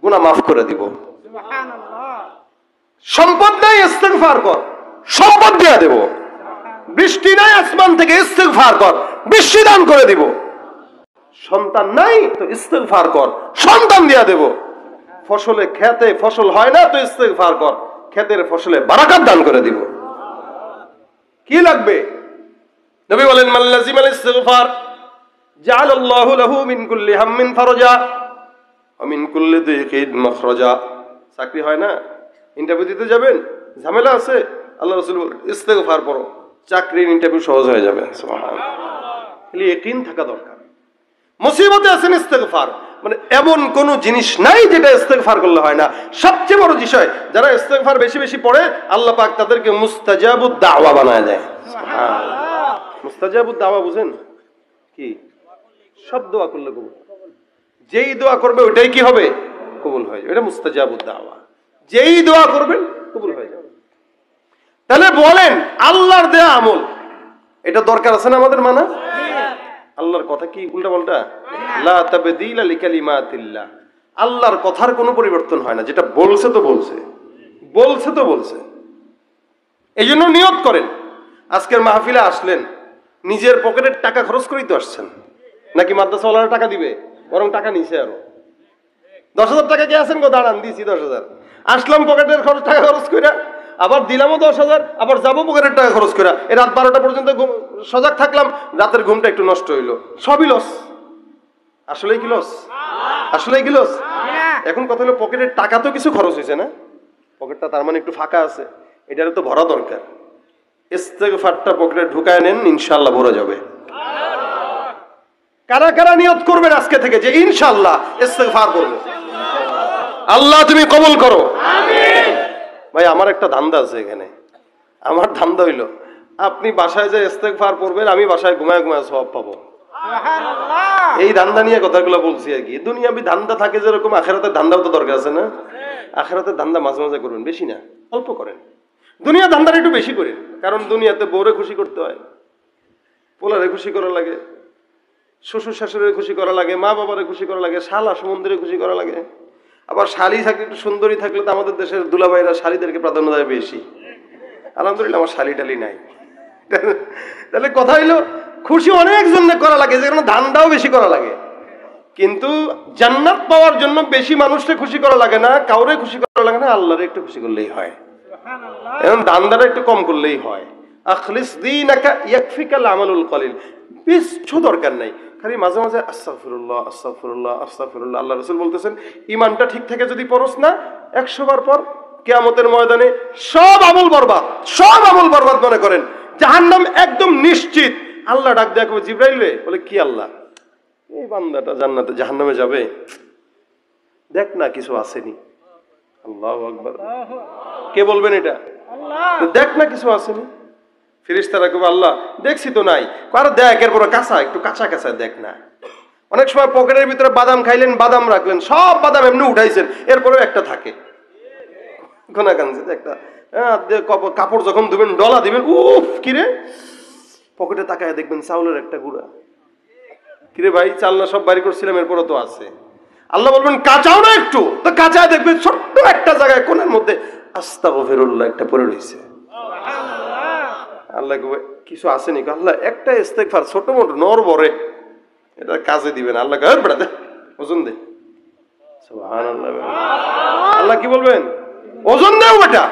গুনাহ মাফ করে দিব। সুবহানাল্লাহ। সম্পদ নাই, ইস্তেগফার কর, সম্পদ দিয়ে দেব। বৃষ্টি নাই আসমান থেকে, ইস্তেগফার কর, বৃষ্টি দান করে দিব। সন্তান নাই তো ইস্তেগফার কর, সন্তান দিয়ে দেব। ফসলে খেতে ফসল হয় না তো ইস্তেগফার কর, খেতের ফসলে বারাকাত দান করে দিব। কি লাগবে? নবী বলেন, মান লাজিমাল ইস্তিগফার জাআলাল্লাহু লাহু মিন কুল্লি হাম্মিন ফারজা ওয়া মিন কুল্লি দিকিন মাখরাজা। চাকরি হয় না, ইন্টারভিউ দিতে যাবেন, ঝামেলা আছে, আল্লাহ রাসূল বলেন ইস্তিগফার পড়ো, চাকরির ইন্টারভিউ সহজ হয়ে যাবে। সুবহানাল্লাহ। খালি ইয়াকিন থাকা দরকার। মুসিবতে আছেন, ইস্তিগফার মানে এমন কোন জিনিস নাই যেটা ইস্তেগফার করলে হয় না। সবচেয়ে বড় বিষয়, যারা ইস্তেগফার বেশি বেশি পড়ে আল্লাহ পাক তাদেরকে মুস্তাজাবুদ দাওয়া বানায় দেয়। সুবহানাল্লাহ। মুস্তাজাবুদ দাওয়া বুঝেন কি? সব দোয়া করলে কবুল, যেই দোয়া করবে ওইটাই কি হবে? কবুল হয়ে যাবে। এটা মুস্তাজাবুদ দাওয়া, যেই দোয়া করবেন কবুল হয়ে যাবে। তাহলে বলেন, আল্লাহর দেয়া আমল এটা দরকার আছে না আমাদের মানা? আল্লাহর কথা কি উল্টা পাল্টা? লা তাবদীলা লিকালিমাতিল্লাহ। আল্লাহর কথার কোনো পরিবর্তন হয় না, যেটা বলছে তো বলছে, বলছে তো বলছে। এই জন্য নিয়ত করেন, আজকের মাহফিলে আসলেন, নিজের পকেটের টাকা খরচ করেই তো আসছেন, নাকি মাদ্রাসাওয়ালারা টাকা দিবে? বরং টাকা নিছে আরো। 10,000 টাকা কে আছেন গো? দাঁড়ান, দিছি 10,000। আসলাম পকেটের টাকা খরচ করে, আবার দিলামও 10,000, আবার যাবো পকেটের টাকা খরচ করে, এই রাত 12টা পর্যন্ত সজাগ থাকলাম, রাতের ঘুমটা একটু নষ্ট হইলো, সবই লস। আসলেই কি লস? আসলেই কি লস? এখন কথা হলো, পকেটের টাকা তো কিছু খরচ হয়েছে না, পকেটটা তার মানে একটু ফাঁকা আছে, এটারে তো ভরা দরকার। ইস্তেগফারটা পকেটে ঢুকায় নেন, ইনশাআল্লাহ ভরা যাবে। কারা কারা নিয়ত করবেন আজকে থেকে যে ইনশাআল্লাহ ইস্তেগফার করব? আল্লাহ তুমি কবুল করো, আমিন। ভাই আমার একটা ধান্দা আছে এখানে, আমার ধান্দা হইলো, আপনি বাসায় যে ইস্তেগফার পড়বেন, আমি বাসায় ঘুমায় ঘুমায় সওয়াব পাবো। সুবহানাল্লাহ। এই ধান্দা নিয়ে কথাগুলো বলছি আর কি। দুনিয়াবি ধান্দা থাকে যেরকম, আখিরাতের ধান্দাও তো দরকার আছে না? আখিরাতের ধান্দা মাঝে মাঝে করবেন, বেশি না, অল্প করেন। দুনিয়া ধান্দাটা একটু বেশি করেন, কারণ দুনিয়াতে বউরে খুশি করতে হয়, পোলারে খুশি করা লাগে, শ্বশুর শাশুড়ির খুশি করা লাগে, মা বাবারে খুশি করা লাগে, শালা সমুদ্রে খুশি করা লাগে। আবার শালি থাকলে, একটু সুন্দরী থাকলে তো আমাদের দেশের দুলাভাইরা শালিদেরকে প্রাধান্য দেয় বেশি। আলহামদুলিল্লাহ আমার শালি টালি নাই। তাহলে কথা হইলো, খুশি অনেক জন্য করা লাগে, যেখানে ধান্দাও বেশি করা লাগে। কিন্তু জান্নাত পাওয়ার জন্য বেশি মানুষকে খুশি করা লাগে না, কাউরে খুশি করা লাগে না, আল্লাহরে একটু খুশি করলেই হয়। এখন ধান্দাটা একটু কম করলেই হয়। আখলিস দীনাকা ইয়াকফিকাল আমালুল কলিল। কিছু দরকার নাই, খালি মাঝে মাঝে আস্তাগফিরুল্লাহ আস্তাগফিরুল্লাহ আস্তাগফিরুল্লাহ। আল্লাহ রাসূল বলতেছেন, ইমানটা ঠিক থেকে যদি পড়স না, 100 বার পর, কিয়ামতের ময়দানে সব আমল বরবাদ, সব আমল বরবাদ মনে করেন, জাহান্নাম একদম নিশ্চিত। আল্লাহ ডাক দেয়া কবে, জিবরাইল রে, বলে কি আল্লাহ, এই বান্দাটা জান্নাতে জাহান্নামে যাবে, দেখ না কিছু আসেনি। আল্লাহু আকবার। কে বলবেন এটা? আল্লাহ। দেখ না কিছু আসেনি। ফেরেশতারা কবে, আল্লাহ দেখছি তো নাই। আর দেখ, এরপর কাঁচা, একটু কাঁচা কাঁচা দেখ না। অনেক সময় পকেটের ভিতরে বাদাম খাইলেন, বাদাম রাখলেন, সব বাদাম এমনি উঠাইছেন, এরপরেও একটা থাকে, ঘনাকাঞ্চে একটা। কাপড় যখন ধুবেন, ডলা দিবেন, উফ কিরে, পকেটে তাকায় দেখবেন চাউলের একটা গুঁড়া। কিরে ভাই, চাল না সব বাড়ি করছিলাম, এরপরও তো আছে। আল্লাহ বলবেন, কাঁচাও না একটু, তো কাঁচায় দেখবেন ছোট্ট একটা জায়গায় কোণের মধ্যে আস্তাগফিরুল্লাহ একটা পড়ে রয়েছে। আল্লাহ কিছু আসেনি? আল্লাহ একটা ইস্তেগফার, ছোট মোটো নর বরে, এটা কাজে দিবেন। আল্লাহ বেড়া দে, ওজন দে, সুবহানাল্লাহ। আল্লাহ কি বলবেন? ওজন দাও বেটা,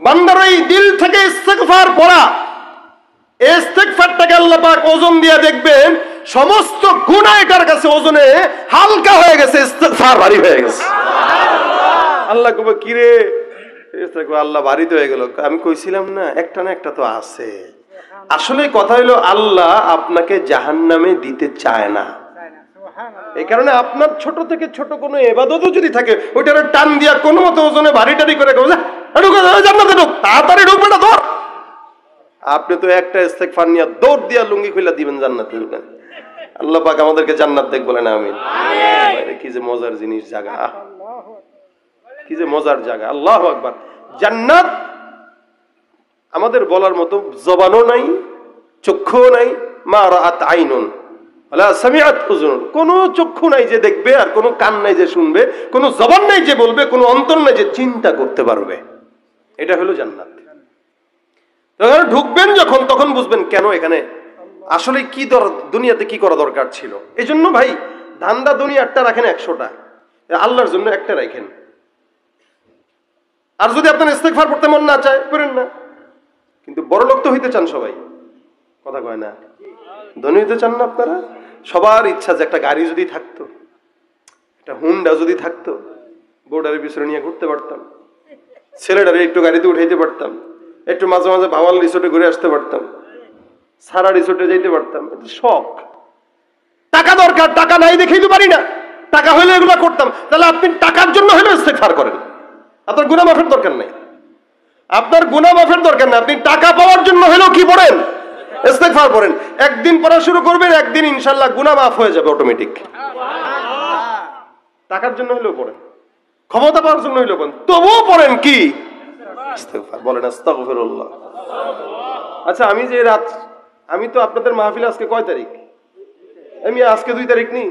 বান্দার এই দিল থেকে ইস্তেগফার পড়া, ইস্তেগফারটাকে আল্লাহ পাক ওজন দিয়ে দেখবেন সমস্ত গুনাহ এটার কাছে ওজনে হালকা হয়ে গেছে, ইস্তেগফার ভারী হয়ে গেছে। আল্লাহ কবে কি রে, আল্লাহ ভারী তো হয়ে গেল। আমি কইছিলাম না একটা না একটা তো আছে। আসলে কথা হলো আল্লাহ আপনাকে জাহান্নামে দিতে চায় না। এই কারণে আপনার ছোট থেকে ছোট কোনো ইবাদতও যদি থাকে ওইটার টান দিয়া কোনো মতো ওজনে ভারী টারি করে জান্নাতে ঢুক, তাড়াতাড়ি ঢুকবে না ধর। আপনি তো একটা ইস্তেগফার নিয়ে দৌড় দিয়া লুঙ্গি খুলে দিবেন জান্নাতে ঢুকেন। আল্লাহ পাক আমাদেরকে জান্নাত দেখ বলেন আমিন। কি যে মজার জিনিস জায়গা, কি যে মজার জায়গা, আল্লাহু আকবার। জান্নাত আমাদের বলার মতো জবানও নাই, চক্ষুও নাই, মা রাআত আইনুন ওয়ালা সামিআত উযুন, কোনো চক্ষু নাই যে দেখবে, আর কোনো কান নাই যে শুনবে, কোনো জবান নাই যে বলবে, কোনো অন্তর নাই যে চিন্তা করতে পারবে। এটা হলো জান্নাত। তখন ঢুকবেন যখন, তখন বুঝবেন কেন এখানে আসলে কি দুনিয়াতে কি করা দরকার ছিল। এই জন্য ভাই ধান্দা দুনিয়ারটা রাখেন 100টা, আল্লাহর জন্য একটা রাখেন। আর যদি আপনার ইস্তেগফার পড়তে মন না চায় করেন না, কিন্তু বড় লোক তো হইতে চান সবাই, কথা কয় না? ধনী হইতে চান না আপনারা? সবার ইচ্ছা যে একটা গাড়ি যদি থাকতো, একটা হুন্ডা যদি থাকতো, বোর্ডারের পিছনে নিয়ে ঘুরতে পারতাম, ছেলেটারে একটু গাড়িতে উঠাইতে পারতাম, একটু মাঝে মাঝে ভাওয়াল রিসোর্টে ঘুরে আসতে পারতাম, সারা রিসোর্টে যাইতে পারতাম। এটা শখ। টাকা দরকার, টাকা নাই দেখেই তো পারি না। টাকা হইলে এগুলো করতাম। তাহলে আপনি টাকার জন্য হলে ইস্তেগফার করেন, আপনার গুনাহ মাফের দরকার নাই। আপনার গুনাহ মাফের দরকার নাই, আপনি টাকা পাওয়ার জন্য হলেও কি পড়েন? ইস্তেগফার পড়েন। একদিন পড়া শুরু করবেন, একদিন ইনশাআল্লাহ গুনাহ মাফ হয়ে যাবে অটোমেটিক। টাকার জন্য হলেও পড়েন, ক্ষমতা পাওয়ার জন্য হলেও পড়েন, তবুও পড়েন কি? ইস্তেগফার বলেন, আস্তাগফিরুল্লাহ। আচ্ছা, আমি তো আপনাদের মাহফিল আজকে কয় তারিখ? আমি আজকে 2 তারিখ নি,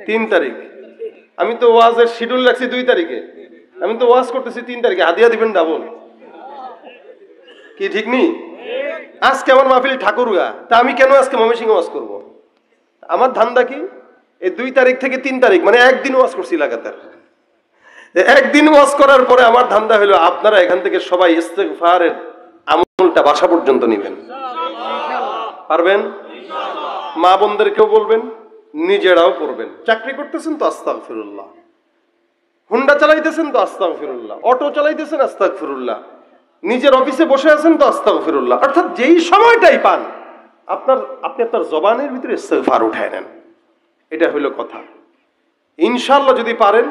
3 তারিখ। আমি তো ওয়াজের শিডিউল রাখছি 2 তারিখে, আমি তো ওয়াজ করতেছি 3 তারিখে। হাদিয়া দিবেন ডাবল, কি ঠিক নি? আজকে আমার মাহফিল ঠাকুরগা, তা আমি কেন আজকে ময়মনসিংহে ওয়াজ করব? আমার ধান্দা কি, এই 2 তারিখ থেকে 3 তারিখ মানে একদিন ওয়াজ করছি লাগাতার। একদিন ওয়াজ করার পরে আমার ধান্দা হলো আপনারা এখান থেকে সবাই ইস্তেগফারের আমলটা বাসা পর্যন্ত নেবেন। পারবেন? মা বোনদেরকেও বলবেন, নিজেরাও পড়বেন। চাকরি করতেছেন তো আস্তাগফিরুল্লাহ, হুন্ডা চালাইতেছেন তো আস্তাগফিরুল্লাহ, অটো চালাইতেছেন আস্তাগফিরুল্লাহ, নিজের অফিসে বসে আছেন তো আস্তাগফিরুল্লাহ। অর্থাৎ যেই সময়টাই পান আপনি আপনার জবানের ভিতরে ইস্তেগফার উঠায় নেন। এটা হইল কথা। ইনশাআল্লাহ যদি পারেন,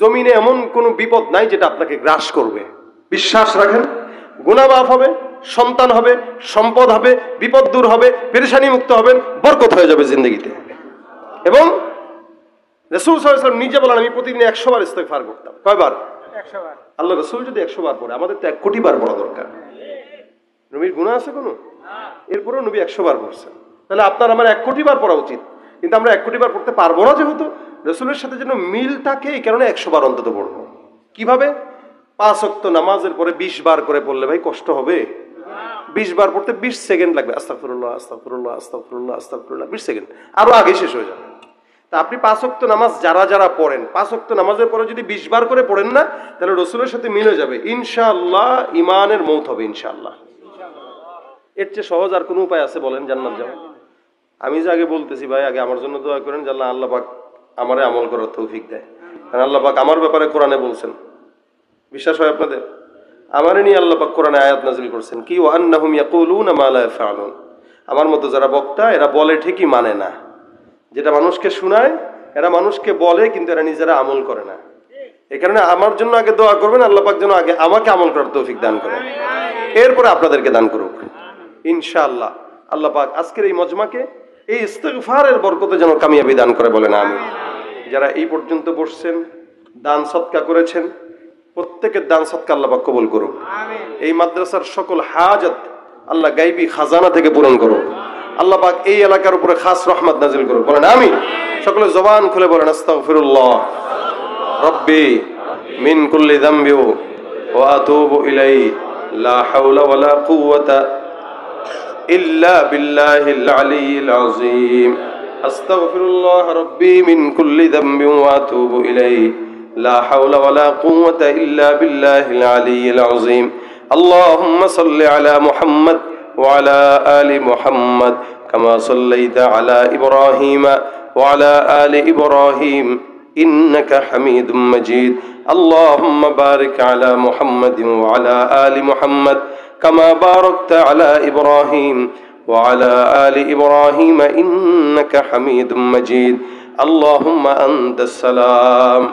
জমিনে এমন কোনো বিপদ নাই যেটা আপনাকে গ্রাস করবে। বিশ্বাস রাখেন, গুনাহ মাফ হবে, সন্তান হবে, সম্পদ হবে, বিপদ দূর হবে, পেরেশানি মুক্ত হবেন, বরকত হয়ে যাবে জিন্দগিতে। এবং রাসূল সাল্লাল্লাহু আলাইহি ওয়াসাল্লাম নিজে বলেন, আমি প্রতিদিন 100 বার ইস্তেগফার করতাম। কয়বার? 100 বার। আল্লাহ রাসূল যদি 100 বার পড়ে, আমাদের তো 1 কোটি বার পড়া দরকার। নবীর গুনাহ আছে কোনো? এরপরেও নবী 100 বার পড়ছেন। তাহলে আপনার আমার 1 কোটি বার পড়া উচিত। কিন্তু আমরা 1 কোটি বার পড়তে পারবো না, যেহেতু রাসূলের সাথে যেন মিল থাকে, এই কারণে 100 বার অন্তত পড়বো। কিভাবে? 5 ওয়াক্ত নামাজের পরে 20 বার করে পড়লে ভাই কষ্ট হবে? 20 বার পড়তে 20 সেকেন্ড লাগবে। আস্তাগফিরুল্লাহ, আস্তাগফিরুল্লাহ, আস্তাগফিরুল্লাহ, আস্তাগফিরুল্লাহ, 20 সেকেন্ড, আরো আগে শেষ হয়ে যাবে। তা আপনি 5 ওয়াক্ত নামাজ যারা পড়েন, 5 ওয়াক্ত নামাজের পরে যদি 20 বার করে পড়েন না, তাহলে রাসূলের সাথে মিলে যাবে। ইনশাআল্লাহ ঈমানের মৌত হবে ইনশাআল্লাহ। এর চেয়ে সহজ আর কোনো উপায় আছে বলেন জান্নাত যাওয়ার? আমি যে আগে বলতেছি ভাই, আগে আমার জন্য দোয়া করেন যে আল্লাহ পাক আমারে আমল করার তৌফিক দেয়। কারণ আল্লাহ পাক আমার ব্যাপারে কোরআনে বলছেন, বিশ্বাস হয় আপনাদের? আমারে নিয়ে আল্লাহ পাক কোরআনে আয়াত নাযিল করছেন কি, ওয়া আন্নাহুম ইয়াকুলুনা মা লা ইয়াফআলুন। আমার মতো যারা বক্তা, এরা বলে ঠিকই মানে না। যেটা মানুষকে শোনায় এরা মানুষকে বলে, কিন্তু এরা নিজেরা আমল করে না। এই কারণে আমার জন্য আগে দোয়া করবেন, আল্লাহ পাক যেন আগে আমাকে আমল করার তৌফিক দান করেন, এরপরে আপনাদেরকে দান করুক ইনশাআল্লাহ। আল্লাহ পাক আজকের এই মজমাকে এই ইস্তেগফারের বরকতে যেন কামিয়াবি দান করে বলেন আমিন। যারা এই পর্যন্ত বসছেন, দান সদকা করেছেন, প্রত্যেকের দান সদকা আল্লাহ পাক কবুল করুক। এই মাদ্রাসার সকল হাজত আল্লাহ গায়বী খাজানা থেকে পূরণ করুক। আল্লাহ পাক এই এলাকার উপরে খাস রহমত নাজিল করুক, বলেন আমিন। সকলে জবান খুলে বলেন আস্তাগফিরুল্লাহ রাব্বি মিন কুল্লি যামবি ওয়া আতুবু ইলাইহি লা হাওলা ওয়ালা কুওয়াতা ইল্লা বিল্লাহিল আলিয়্যিল আযীম। আস্তাগফিরুল্লাহ রাব্বি মিন কুল্লি যামবিন ওয়া আতুবু ইলাইহি লা হাওলা ওয়া লা কুওয়াতা ইল্লা বিল্লাহিল আলিয়্যিল আযীম আল্লাহুম্মা সাল্লি আলা মুহাম্মাদ ওয়া আলা আলি মুহাম্মাদ কামা সাল্লাইতা আলা ইব্রাহিম ওয়া আলা আলি ইব্রাহিম ইন্নাকা হামিদুম মাজিদ আল্লাহুম্মা বারিক আলা মুহাম্মাদিন ওয়া আলা আলি মুহাম্মাদ কামা বারাকতা আলা ইব্রাহিম وعلى آل إبراهيم إنك حميد مجيد اللهم أنت السلام